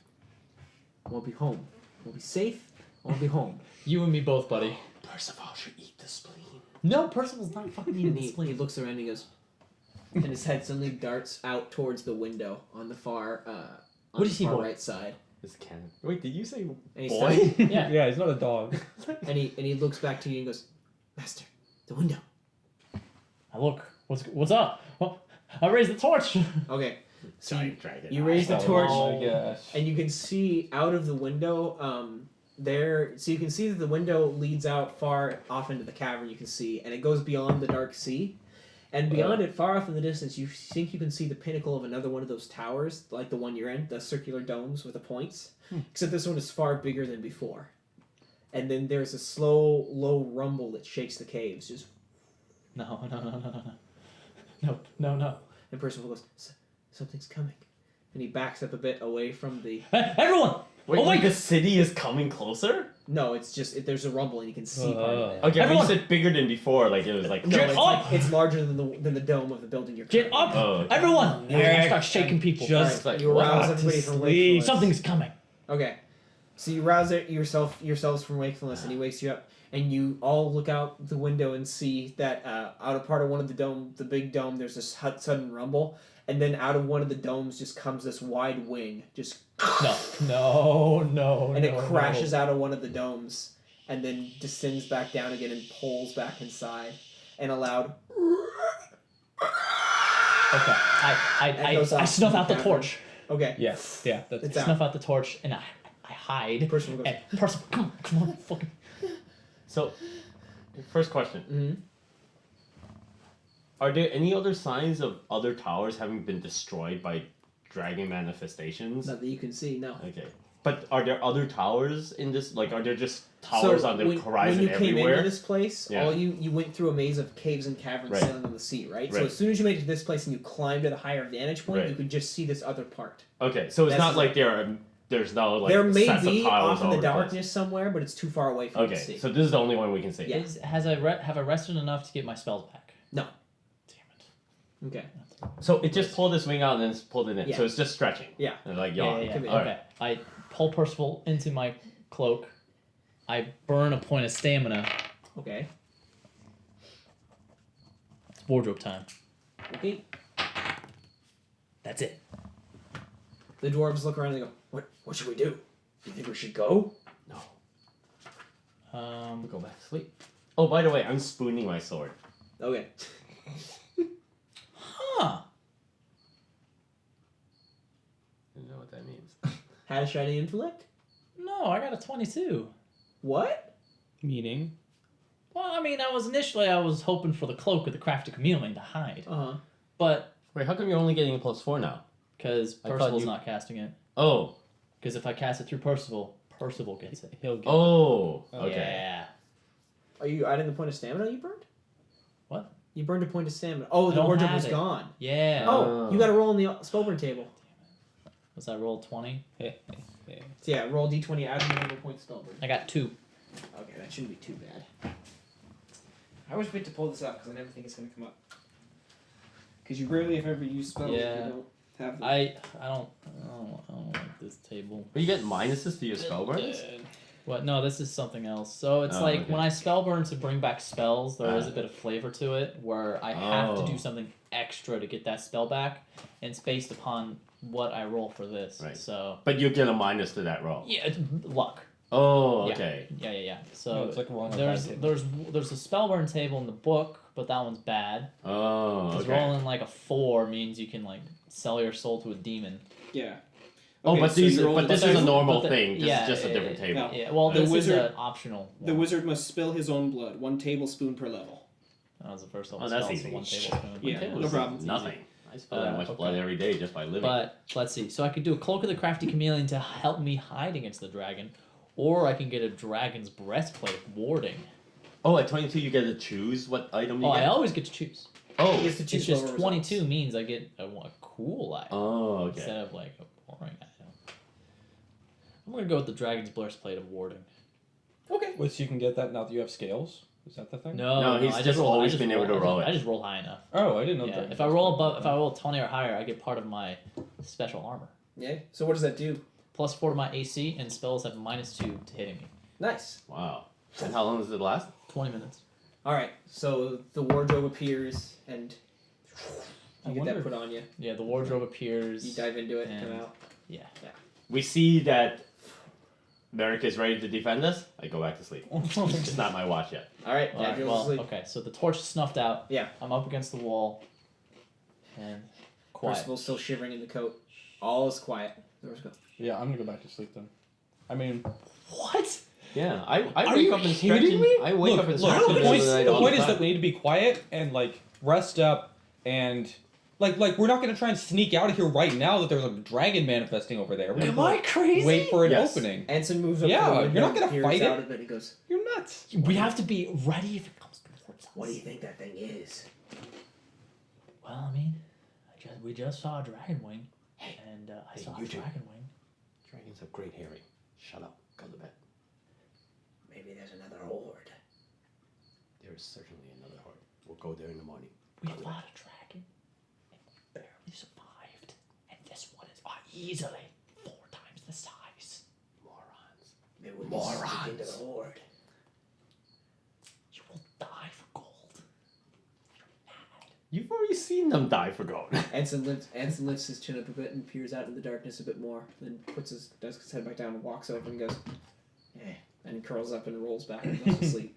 Speaker 2: I want to be home. I want to be safe. I want to be home."
Speaker 3: You and me both, buddy.
Speaker 4: Percival should eat the spleen.
Speaker 3: No, Percival's not fucking eating
Speaker 2: And
Speaker 3: this
Speaker 2: he
Speaker 3: spleen.
Speaker 2: looks around and he goes, and his head suddenly darts out towards the window on the far,
Speaker 3: What is he, boy?
Speaker 2: right side.
Speaker 4: This cannon. Wait, did you say
Speaker 2: And he
Speaker 4: boy?
Speaker 2: starts-
Speaker 3: Yeah.
Speaker 1: Yeah, he's not a dog.
Speaker 2: and he looks back to you and goes, "Master, the window."
Speaker 3: I look. What's up? Well, I raised the torch.
Speaker 2: Okay. So you,
Speaker 4: Giant dragon.
Speaker 2: you raise the
Speaker 1: Oh
Speaker 2: torch,
Speaker 1: my gosh.
Speaker 2: and you can see out of the window, there. So you can see that the window leads out far off into the cavern. You can see, and it goes beyond the dark sea, and beyond it, far off in the distance, you think you can see the pinnacle of another one of those towers, like the one you're in, the circular domes with the points. Except this one is far bigger than before. And then there's a slow, low rumble that shakes the caves, just.
Speaker 3: No. No.
Speaker 2: And Percival goes, "Something's coming," and he backs up a bit away from the.
Speaker 3: Hey, everyone!
Speaker 4: Wait,
Speaker 3: Oh,
Speaker 4: like
Speaker 3: wait.
Speaker 4: the city is coming closer?
Speaker 2: No, it's just there's a rumble and you can see part of it.
Speaker 4: Okay,
Speaker 3: Everyone-
Speaker 4: when you said bigger than before, like it was like.
Speaker 2: No,
Speaker 3: Get
Speaker 2: it's
Speaker 3: up!
Speaker 2: like it's larger than the dome of the building you're.
Speaker 3: Get
Speaker 2: currently
Speaker 3: up!
Speaker 2: in.
Speaker 4: Oh, okay.
Speaker 3: Everyone!
Speaker 1: Merek,
Speaker 3: Start shaking people.
Speaker 1: just-
Speaker 4: It's like,
Speaker 2: You
Speaker 4: what?
Speaker 2: arouse
Speaker 1: to
Speaker 2: everybody from
Speaker 1: sleep.
Speaker 2: wakefulness.
Speaker 3: Something's coming.
Speaker 2: Okay, so you rouse yourselves from wakefulness, and he wakes you up, and you all look out the window and see that out of part of one of the big dome, there's this sudden rumble, and then out of one of the domes just comes this wide wing, just
Speaker 3: No.
Speaker 2: and it crashes out of one of the domes, and then descends back down again and pulls back inside, and a loud.
Speaker 3: Okay.
Speaker 2: That goes
Speaker 3: I
Speaker 2: off
Speaker 3: snuff
Speaker 2: in the
Speaker 3: out the
Speaker 2: cavern.
Speaker 3: torch.
Speaker 2: Okay.
Speaker 1: Yeah, that's
Speaker 2: It's
Speaker 3: I
Speaker 2: out.
Speaker 3: snuff out the torch and I hide.
Speaker 2: Percival goes.
Speaker 3: And Percival, come on, fucking.
Speaker 4: So, first question.
Speaker 2: Mhm.
Speaker 4: Are there any other signs of other towers having been destroyed by dragon manifestations?
Speaker 2: Not that you can see, no.
Speaker 4: Okay. But are there other towers in this? Like, are there just towers on the horizon
Speaker 2: when you came
Speaker 4: everywhere?
Speaker 2: into this place,
Speaker 4: Yeah.
Speaker 2: all you went through a maze of caves and caverns
Speaker 4: Right.
Speaker 2: sailing on the sea, right? So
Speaker 4: Right.
Speaker 2: as soon as you made it to this place and you climbed to the higher vantage point,
Speaker 4: Right.
Speaker 2: you could just see this other part.
Speaker 4: Okay, so it's
Speaker 2: That's
Speaker 4: not like there's no like
Speaker 2: there may
Speaker 4: sets of
Speaker 2: be
Speaker 4: towers
Speaker 2: off in
Speaker 4: all
Speaker 2: the
Speaker 4: over place.
Speaker 2: darkness somewhere, but it's too far away for you to
Speaker 4: Okay,
Speaker 2: see.
Speaker 4: so this is the only one we can see.
Speaker 2: Yeah.
Speaker 3: Have I rested enough to get my spells back?
Speaker 2: No.
Speaker 3: Damn
Speaker 2: Okay.
Speaker 3: it.
Speaker 4: So it just pulled this wing out and then it's pulled it in.
Speaker 2: Yeah.
Speaker 4: So it's just stretching.
Speaker 2: Yeah.
Speaker 4: And like
Speaker 3: Yeah.
Speaker 4: yawn.
Speaker 2: Come in.
Speaker 3: Okay. I pull Percival into my cloak. I burn a point of stamina.
Speaker 2: Okay.
Speaker 3: It's wardrobe time.
Speaker 2: Okay.
Speaker 3: That's it.
Speaker 2: The dwarves look around and they go, What should we do? Do you think we should go?
Speaker 4: No.
Speaker 3: Um,
Speaker 4: Go back to sleep. Oh, by the way, I'm spooning my sword.
Speaker 2: Okay.
Speaker 3: huh.
Speaker 4: You know what that means.
Speaker 2: Had a shiny intellect?
Speaker 3: No, I got a 22.
Speaker 2: What?
Speaker 1: Meaning?
Speaker 3: Well, I mean, I was hoping for the cloak of the crafty chameleon to hide.
Speaker 2: Uh-huh.
Speaker 3: But
Speaker 4: Wait, how come you're only getting a +4 now?
Speaker 3: because
Speaker 4: I thought
Speaker 3: Percival's
Speaker 4: you-
Speaker 3: not casting it.
Speaker 4: Oh.
Speaker 3: Because if I cast it through Percival gets it.
Speaker 1: He'll get
Speaker 4: Oh. Okay.
Speaker 3: Yeah.
Speaker 2: Are you adding the point of stamina you burned?
Speaker 3: What?
Speaker 2: You burned a point of stamina. Oh,
Speaker 3: I
Speaker 2: the
Speaker 3: don't
Speaker 2: wardrobe
Speaker 3: have
Speaker 2: was
Speaker 3: it.
Speaker 2: gone.
Speaker 3: Yeah.
Speaker 2: Oh, you got to roll on the spellburn table.
Speaker 3: Was that roll 20?
Speaker 2: So yeah, roll d20, add the number of points spellburn.
Speaker 3: I got 2.
Speaker 2: Okay, that shouldn't be too bad. I always wait to pull this up because I never think it's going to come up. Because you rarely, if ever, use spells if
Speaker 3: Yeah.
Speaker 2: you don't have them.
Speaker 3: I don't like this table.
Speaker 4: But you get minuses to your spell burns?
Speaker 3: What? No, this is something else. So it's
Speaker 4: Oh,
Speaker 3: like
Speaker 4: okay.
Speaker 3: when I spell burn to bring back spells, there is a bit of flavor to it where I have to
Speaker 4: Oh.
Speaker 3: do something extra to get that spell back, and it's based upon what I roll for this.
Speaker 4: Right.
Speaker 3: So
Speaker 4: But you get a minus to that roll.
Speaker 3: yeah, it's luck.
Speaker 4: Oh,
Speaker 3: Yeah.
Speaker 4: okay.
Speaker 3: Yeah.
Speaker 1: No,
Speaker 3: So
Speaker 1: it's like rolling a
Speaker 3: there's
Speaker 1: die table.
Speaker 3: there's a spell burn table in the book, but that one's bad.
Speaker 4: Oh,
Speaker 3: Because
Speaker 4: okay.
Speaker 3: rolling like a 4 means you can like sell your soul to a demon.
Speaker 2: Yeah.
Speaker 4: Oh,
Speaker 2: Okay,
Speaker 4: but
Speaker 2: so
Speaker 4: these,
Speaker 2: you roll
Speaker 4: but
Speaker 2: the
Speaker 4: this
Speaker 2: dice.
Speaker 4: is a normal
Speaker 3: But the-
Speaker 4: thing. This
Speaker 3: yeah,
Speaker 4: is just a
Speaker 3: yeah,
Speaker 4: different
Speaker 3: yeah,
Speaker 4: table.
Speaker 2: No.
Speaker 3: Yeah, well,
Speaker 2: The
Speaker 3: this
Speaker 2: wizard-
Speaker 3: is an optional
Speaker 2: The
Speaker 3: one.
Speaker 2: wizard must spill his own blood, 1 tablespoon per level.
Speaker 3: That was the first level
Speaker 4: Oh, that's
Speaker 3: spell, so
Speaker 4: easy.
Speaker 3: 1 tablespoon.
Speaker 2: Yeah,
Speaker 3: One
Speaker 2: no
Speaker 3: tablespoon.
Speaker 2: problem.
Speaker 4: Nothing. I spill that much
Speaker 3: okay.
Speaker 4: blood every day just by living.
Speaker 3: But let's see. So I could do a cloak of the crafty chameleon to help me hide against the dragon, or I can get a dragon's breastplate warding.
Speaker 4: Oh, at 22 you get to choose what item you
Speaker 3: Oh,
Speaker 4: get?
Speaker 3: I always get to choose.
Speaker 4: Oh.
Speaker 2: He gets to
Speaker 3: It's
Speaker 2: choose
Speaker 3: just
Speaker 2: lower
Speaker 3: 22
Speaker 2: results.
Speaker 3: means I get a cool item
Speaker 4: Oh, okay.
Speaker 3: instead of like a boring item. I'm gonna go with the dragon's breastplate of warding.
Speaker 2: Okay.
Speaker 1: Wait, so you can get that now that you have scales? Is that the thing?
Speaker 3: No,
Speaker 4: No, he's
Speaker 3: I
Speaker 4: just
Speaker 3: roll-
Speaker 4: always
Speaker 3: I
Speaker 4: been able to roll it.
Speaker 3: I just roll high enough.
Speaker 1: Oh, I didn't know.
Speaker 3: Yeah.
Speaker 1: Dragon
Speaker 3: If I roll above, if I roll 20 or higher, I get part of my special armor.
Speaker 2: Yeah. So what does that do?
Speaker 3: +4 to my AC, and spells have -2 to hitting me.
Speaker 2: Nice.
Speaker 4: Wow. And how long does it last?
Speaker 3: 20 minutes.
Speaker 2: All right. So the wardrobe appears and
Speaker 1: I
Speaker 2: you get
Speaker 1: wonder
Speaker 2: that
Speaker 1: if-
Speaker 2: put on you.
Speaker 3: Yeah, the wardrobe appears.
Speaker 2: You dive into it and come
Speaker 3: And-
Speaker 2: out.
Speaker 4: We see that Merek is ready to defend us. I go back to sleep. It's not my watch yet.
Speaker 2: All right.
Speaker 3: Alright,
Speaker 2: Dad goes
Speaker 3: well,
Speaker 2: to sleep.
Speaker 3: okay, so the torch is snuffed out.
Speaker 2: Yeah.
Speaker 3: I'm up against the wall. And quiet.
Speaker 2: Percival's still shivering in the coat. All is quiet. Doors go.
Speaker 1: Yeah, I'm gonna go back to sleep then. I mean,
Speaker 3: What?
Speaker 4: Yeah, I
Speaker 3: Are
Speaker 4: wake
Speaker 3: you
Speaker 4: up and
Speaker 3: kidding
Speaker 4: stretch.
Speaker 3: me?
Speaker 4: I wake
Speaker 1: look,
Speaker 4: up and
Speaker 1: look,
Speaker 4: stretch in
Speaker 1: the
Speaker 4: the middle
Speaker 1: point,
Speaker 4: of the night
Speaker 1: the
Speaker 4: all
Speaker 1: point
Speaker 4: the
Speaker 1: is that
Speaker 4: time.
Speaker 1: we need to be quiet and like rest up and like we're not gonna try and sneak out of here right now that there's a dragon manifesting over there. We're
Speaker 3: Am
Speaker 1: gonna
Speaker 3: I crazy?
Speaker 1: wait for an
Speaker 4: Yes.
Speaker 1: opening.
Speaker 2: Anson moves up
Speaker 1: Yeah,
Speaker 2: to the
Speaker 1: you're
Speaker 2: window,
Speaker 1: not gonna
Speaker 2: peers
Speaker 1: fight
Speaker 2: out
Speaker 1: it.
Speaker 2: of it. He goes,
Speaker 1: You're nuts.
Speaker 3: We have to be ready if it comes towards us.
Speaker 2: "What do you think that thing is?"
Speaker 3: Well, I mean, we just saw a dragon wing. And I
Speaker 4: hey,
Speaker 3: saw
Speaker 4: you
Speaker 3: a
Speaker 4: two.
Speaker 3: dragon wing.
Speaker 4: Dragons have great hearing. Shut up. Go to bed.
Speaker 2: Maybe there's another horde.
Speaker 4: There is certainly another horde. We'll go there in the morning.
Speaker 3: We
Speaker 4: Go to
Speaker 3: fought
Speaker 4: bed.
Speaker 3: a dragon and barely survived. And this one is easily 4 times the size.
Speaker 4: Morons.
Speaker 2: Maybe we
Speaker 3: Morons.
Speaker 2: can sneak into the horde.
Speaker 3: You will die for gold. You're mad.
Speaker 4: You've already seen them die for gold.
Speaker 2: Anson lifts his chin up a bit and peers out in the darkness a bit more. Then puts his head back down and walks over and goes, "Eh," and curls up and rolls back and goes to sleep.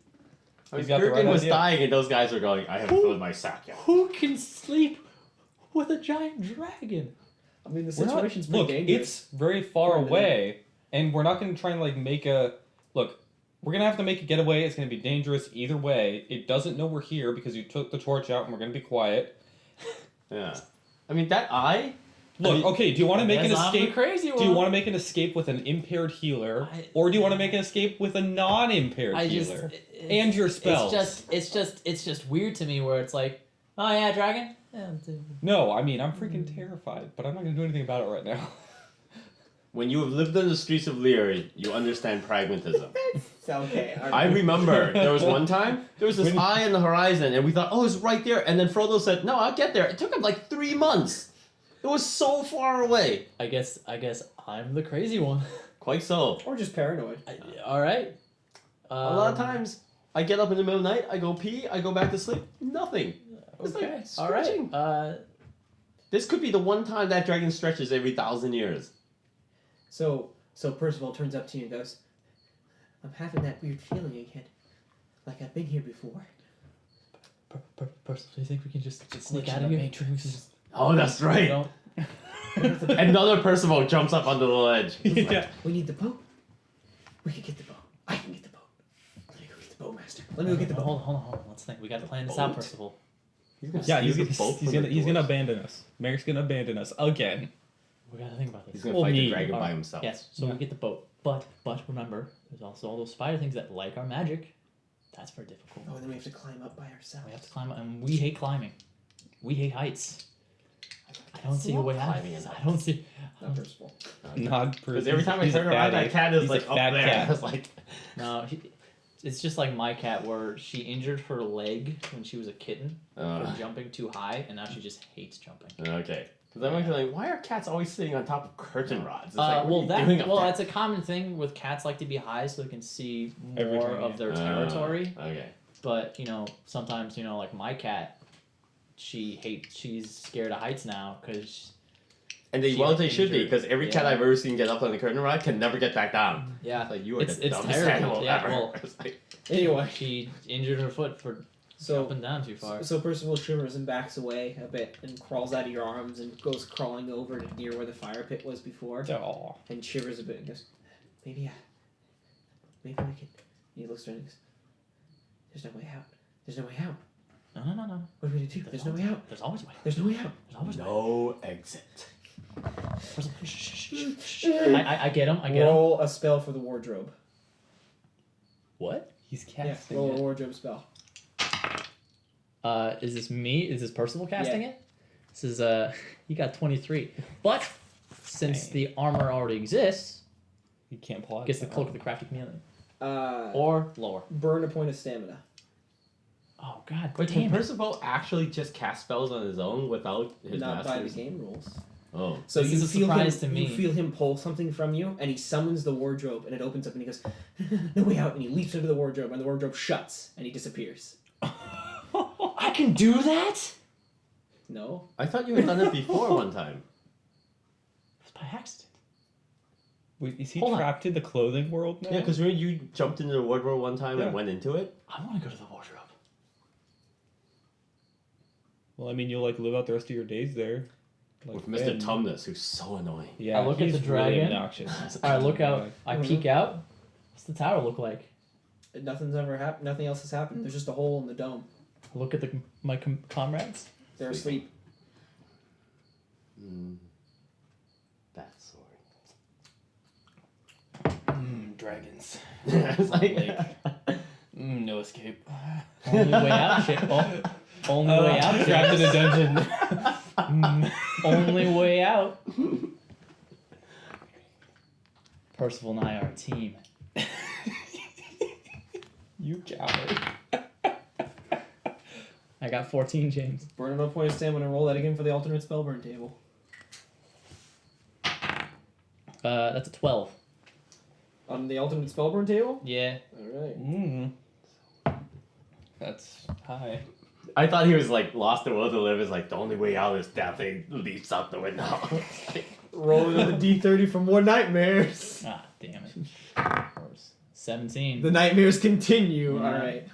Speaker 4: I was
Speaker 1: got the
Speaker 4: Gurgen
Speaker 1: right
Speaker 4: was
Speaker 1: idea.
Speaker 4: dying and those guys were going, I haven't filled my sack yet.
Speaker 3: Who can sleep with a giant dragon?
Speaker 2: I mean, the
Speaker 1: We're not-
Speaker 2: situation's pretty
Speaker 1: look,
Speaker 2: dangerous.
Speaker 1: it's very far
Speaker 2: According to
Speaker 1: away, and we're not gonna try and like make a look. We're gonna have to make a getaway. It's gonna be dangerous either way. It doesn't know we're here because you took the torch out, and we're gonna be quiet.
Speaker 4: Yeah. I mean, that eye?
Speaker 1: Look,
Speaker 4: I mean,
Speaker 1: okay. Do you want to make an
Speaker 3: Guess I'm the
Speaker 1: escape?
Speaker 3: crazy one.
Speaker 1: Do you want to make an escape with an impaired healer,
Speaker 3: I-
Speaker 1: or do you want to make an escape with a non-impaired healer and your spells?
Speaker 3: It's just weird to me where it's like, oh yeah, dragon. Yeah,
Speaker 1: No, I mean I'm freaking terrified, but I'm not gonna do anything about it right now.
Speaker 4: When you have lived on the streets of Lear, you understand pragmatism.
Speaker 2: It's okay.
Speaker 4: I remember there was one time, there was this
Speaker 1: When-
Speaker 4: eye on the horizon, and we thought, oh, it's right there. And then Frodo said, no, I'll get there. It took him like 3 months. It was so far away.
Speaker 3: I guess I'm the crazy one.
Speaker 4: Quite so.
Speaker 2: Or just paranoid.
Speaker 3: All right.
Speaker 4: A lot of
Speaker 3: Um,
Speaker 4: times, I get up in the middle of the night, I go pee, I go back to sleep, nothing. It's like
Speaker 3: Okay. All right.
Speaker 4: stretching. This could be the one time that dragon stretches every 1,000 years.
Speaker 2: So Percival turns up to you and goes, "I'm having that weird feeling again, like I've been here before."
Speaker 3: Percival, do you think we can just sneak
Speaker 1: glitch
Speaker 3: out
Speaker 1: in
Speaker 3: of
Speaker 1: the
Speaker 3: here?
Speaker 1: Matrix.
Speaker 4: Oh, that's right.
Speaker 3: Don't.
Speaker 4: Another Percival jumps up onto the ledge.
Speaker 1: Yeah.
Speaker 2: We need the boat. We can get the boat. I can get the boat. Let me go get the boatmaster. Let me go get the boat.
Speaker 3: Hold on. Let's think. We got to plan this out,
Speaker 4: Boat.
Speaker 3: Percival.
Speaker 1: Yeah, he's
Speaker 4: gonna
Speaker 1: gonna abandon us. Merek's gonna abandon us again.
Speaker 3: We gotta think about this.
Speaker 4: He's gonna
Speaker 1: Well,
Speaker 4: fight
Speaker 1: me.
Speaker 4: the dragon by
Speaker 3: Alright,
Speaker 4: himself.
Speaker 3: Yes, so
Speaker 1: Yeah.
Speaker 3: we get the boat. But remember, there's also all those spider things that like our magic. That's very difficult.
Speaker 2: Oh, and then we have to climb up by ourselves.
Speaker 3: We have to climb up, and we hate climbing. We hate heights. I don't see a way out of
Speaker 4: climbing
Speaker 3: this.
Speaker 4: enough.
Speaker 3: I don't see.
Speaker 2: Not Percival.
Speaker 1: Not
Speaker 4: Because every time I
Speaker 1: he's a
Speaker 4: turn around,
Speaker 1: fatty.
Speaker 4: that cat is
Speaker 1: He's a
Speaker 4: like up
Speaker 1: fat
Speaker 4: there.
Speaker 1: cat.
Speaker 4: It's like,
Speaker 3: No, it's just like my cat, where she injured her leg when she was a kitten from jumping too high, and now she just hates jumping.
Speaker 4: okay. Because I'm actually like, why are cats always sitting on top of curtain rods? It's like, what
Speaker 3: Well,
Speaker 4: are you doing up there?
Speaker 3: that's a common thing with cats. Like to be high so they can see more
Speaker 1: Everything,
Speaker 3: of their territory.
Speaker 4: Okay.
Speaker 3: But sometimes like my cat, she's scared of heights now because
Speaker 4: And they,
Speaker 3: She
Speaker 4: well, they should be,
Speaker 3: injured-
Speaker 4: because every cat
Speaker 3: yeah.
Speaker 4: I've ever seen get up on the curtain rod can never get back down.
Speaker 3: yeah,
Speaker 4: It's like, you are
Speaker 3: It's-
Speaker 4: the
Speaker 3: it's
Speaker 4: dumbest
Speaker 3: terrible.
Speaker 4: animal
Speaker 3: Yeah,
Speaker 4: ever.
Speaker 3: well-
Speaker 4: It's like,
Speaker 2: Anyway,
Speaker 3: she injured her foot for
Speaker 2: so
Speaker 3: jumping down too far.
Speaker 2: so Percival shivers and backs away a bit and crawls out of your arms and goes crawling over to near where the fire pit was before
Speaker 1: Aw.
Speaker 2: and shivers a bit and goes, maybe we can. He looks around and goes, there's no way out. There's no way out.
Speaker 3: No.
Speaker 2: What are we gonna do? There's no way out.
Speaker 3: There's always a way.
Speaker 2: There's no way out.
Speaker 3: There's always a way.
Speaker 4: no exit.
Speaker 3: I get him. I get him.
Speaker 2: Roll a spell for the wardrobe.
Speaker 3: What?
Speaker 1: He's
Speaker 2: Yeah,
Speaker 1: casting
Speaker 2: roll a
Speaker 1: it.
Speaker 2: wardrobe spell.
Speaker 3: Is this me? Is this Percival casting it? This is he got 23. But since
Speaker 1: Dang.
Speaker 3: the armor already exists,
Speaker 1: He can't plot.
Speaker 3: gets the cloak of the crafty chameleon.
Speaker 2: Uh,
Speaker 3: Or lower.
Speaker 2: burn a point of stamina.
Speaker 3: Oh god.
Speaker 4: Wait,
Speaker 3: damn
Speaker 4: can
Speaker 3: it.
Speaker 4: Percival actually just cast spells on his own without his
Speaker 2: Not by the
Speaker 4: masters?
Speaker 2: game rules.
Speaker 4: Oh.
Speaker 2: So
Speaker 3: This
Speaker 2: you
Speaker 3: is a
Speaker 2: feel
Speaker 3: surprise
Speaker 2: him,
Speaker 3: to me.
Speaker 2: You feel him pull something from you, and he summons the wardrobe, and it opens up, and he goes, "No way out!" And he leaps into the wardrobe, and the wardrobe shuts, and he disappears.
Speaker 3: I can do that?
Speaker 2: No,
Speaker 4: I thought you had done it before one time.
Speaker 3: It's by accident.
Speaker 1: Wait, is he
Speaker 3: Hold on.
Speaker 1: trapped in the clothing world now?
Speaker 4: Yeah, because you jumped into the wardrobe one time
Speaker 1: Yeah.
Speaker 4: and went into it.
Speaker 3: I want to go to the wardrobe.
Speaker 1: Well, I mean, you'll live out the rest of your days there.
Speaker 4: With Mr. Tumnus, who's so annoying.
Speaker 1: Yeah,
Speaker 3: I look at
Speaker 1: he's
Speaker 3: the dragon.
Speaker 1: Really obnoxious.
Speaker 3: All right, look out. I
Speaker 2: Mhm.
Speaker 3: peek out. What's the tower look like?
Speaker 2: nothing's ever happened. Nothing else has happened. There's just a hole in the dome.
Speaker 3: I look at my comrades.
Speaker 2: They're asleep.
Speaker 4: That sword.
Speaker 1: Dragons.
Speaker 4: It's like,
Speaker 1: No escape.
Speaker 3: Only way out, shit. Oh, only way out.
Speaker 1: Trapped in
Speaker 3: James.
Speaker 1: a dungeon.
Speaker 3: Only way out. Percival and I are a team.
Speaker 1: You coward.
Speaker 3: I got 14, James.
Speaker 2: Burn a point of stamina and roll that again for the alternate spell burn table.
Speaker 3: That's a 12.
Speaker 2: On the alternate spell burn table?
Speaker 3: Yeah.
Speaker 2: Alright.
Speaker 1: That's high.
Speaker 4: I thought he was like lost the will to live. Is like the only way out is definitely leaps out the window. It's like,
Speaker 2: Roll another d30 for more nightmares.
Speaker 3: Ah, damn it. Of course. 17.
Speaker 2: The nightmares continue.
Speaker 3: Yeah.
Speaker 2: Alright.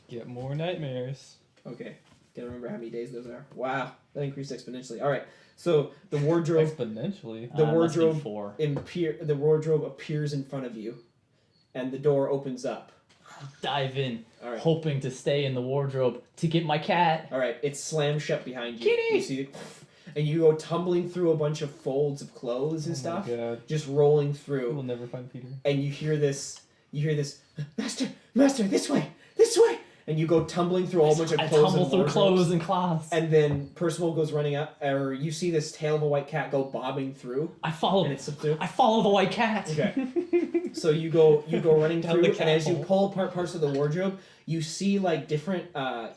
Speaker 1: Get more nightmares.
Speaker 2: Okay. Gotta remember how many days those are. Wow. That increased exponentially. Alright. So the wardrobe
Speaker 1: Exponentially.
Speaker 2: the
Speaker 3: must be
Speaker 2: wardrobe
Speaker 3: 4.
Speaker 2: the wardrobe appears in front of you. And the door opens up.
Speaker 3: Dive in,
Speaker 2: Alright.
Speaker 3: hoping to stay in the wardrobe to get my cat.
Speaker 2: Alright, it's slammed shut behind you.
Speaker 3: Kitty!
Speaker 2: You see it, and you go tumbling through a bunch of folds of clothes and
Speaker 1: Oh my
Speaker 2: stuff.
Speaker 1: God.
Speaker 2: Just rolling
Speaker 1: We'll
Speaker 2: through.
Speaker 1: never find Peter.
Speaker 2: And you hear this Master, this way, and you go tumbling through a whole bunch of
Speaker 3: I
Speaker 2: clothes.
Speaker 3: tumble
Speaker 2: and
Speaker 3: through
Speaker 2: wardrobes.
Speaker 3: clothes and cloths.
Speaker 2: And then Percival goes running up, or you see this tail of a white cat go bobbing through,
Speaker 3: I follow.
Speaker 2: and it's through.
Speaker 3: I follow the white cat.
Speaker 2: Okay. So you go running
Speaker 1: Down
Speaker 2: through,
Speaker 1: the
Speaker 2: and
Speaker 1: cat
Speaker 2: as you
Speaker 1: hole.
Speaker 2: pull apart parts of the wardrobe, you see like different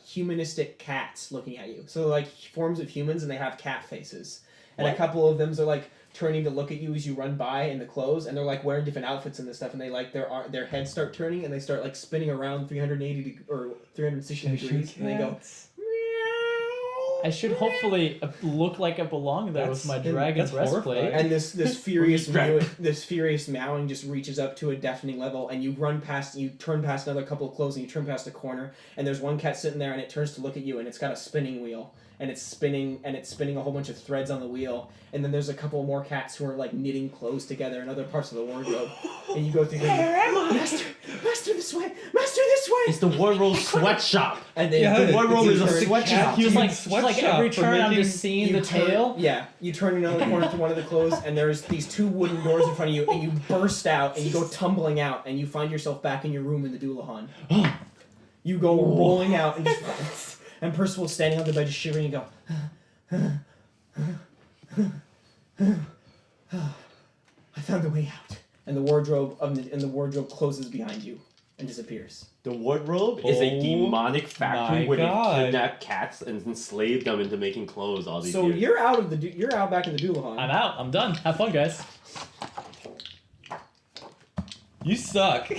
Speaker 2: humanistic cats looking at you. So like forms of humans, and they have cat faces. And a
Speaker 4: What?
Speaker 2: couple of them are like turning to look at you as you run by in the clothes, and they're like wearing different outfits and this stuff, and they like their heads start turning, and they start like spinning around 360 degrees, and they go.
Speaker 3: I should hopefully look like I belong there with my dragon
Speaker 1: that's
Speaker 3: breastplate.
Speaker 1: horrifying.
Speaker 2: And this furious
Speaker 4: Right.
Speaker 2: this furious meowing just reaches up to a deafening level, and you turn past another couple of clothes, and you turn past a corner, and there's one cat sitting there, and it turns to look at you, and it's got a spinning wheel, and it's spinning a whole bunch of threads on the wheel, and then there's a couple more cats who are like knitting clothes together in other parts of the wardrobe, and you go through master this way,
Speaker 4: It's the wardrobe sweatshop.
Speaker 2: and then
Speaker 1: Yeah,
Speaker 4: The wardrobe is a
Speaker 1: it's
Speaker 4: sweatshop.
Speaker 1: human
Speaker 3: Just like
Speaker 1: sweatshop
Speaker 3: every
Speaker 1: for
Speaker 3: turn, I'm
Speaker 1: making-
Speaker 3: just seeing
Speaker 2: you
Speaker 3: the
Speaker 2: turn-
Speaker 3: tail.
Speaker 2: Yeah, you turn another corner to one of the clothes, and there's these two wooden doors in front of you, and you burst out, and you go tumbling out, and you find yourself back in your room in the Doulahan. You go rolling out, and just, and Percival's standing on the bed, just shivering, and go. I found the way out, and the wardrobe closes behind you and disappears.
Speaker 4: The wardrobe is a
Speaker 1: Oh
Speaker 4: demonic factory
Speaker 1: my
Speaker 4: where
Speaker 1: God.
Speaker 4: they kidnap cats and enslave them into making clothes all these
Speaker 2: So
Speaker 4: years.
Speaker 2: you're out back in the Doulahan.
Speaker 3: I'm out. I'm done. Have fun, guys.
Speaker 1: You suck.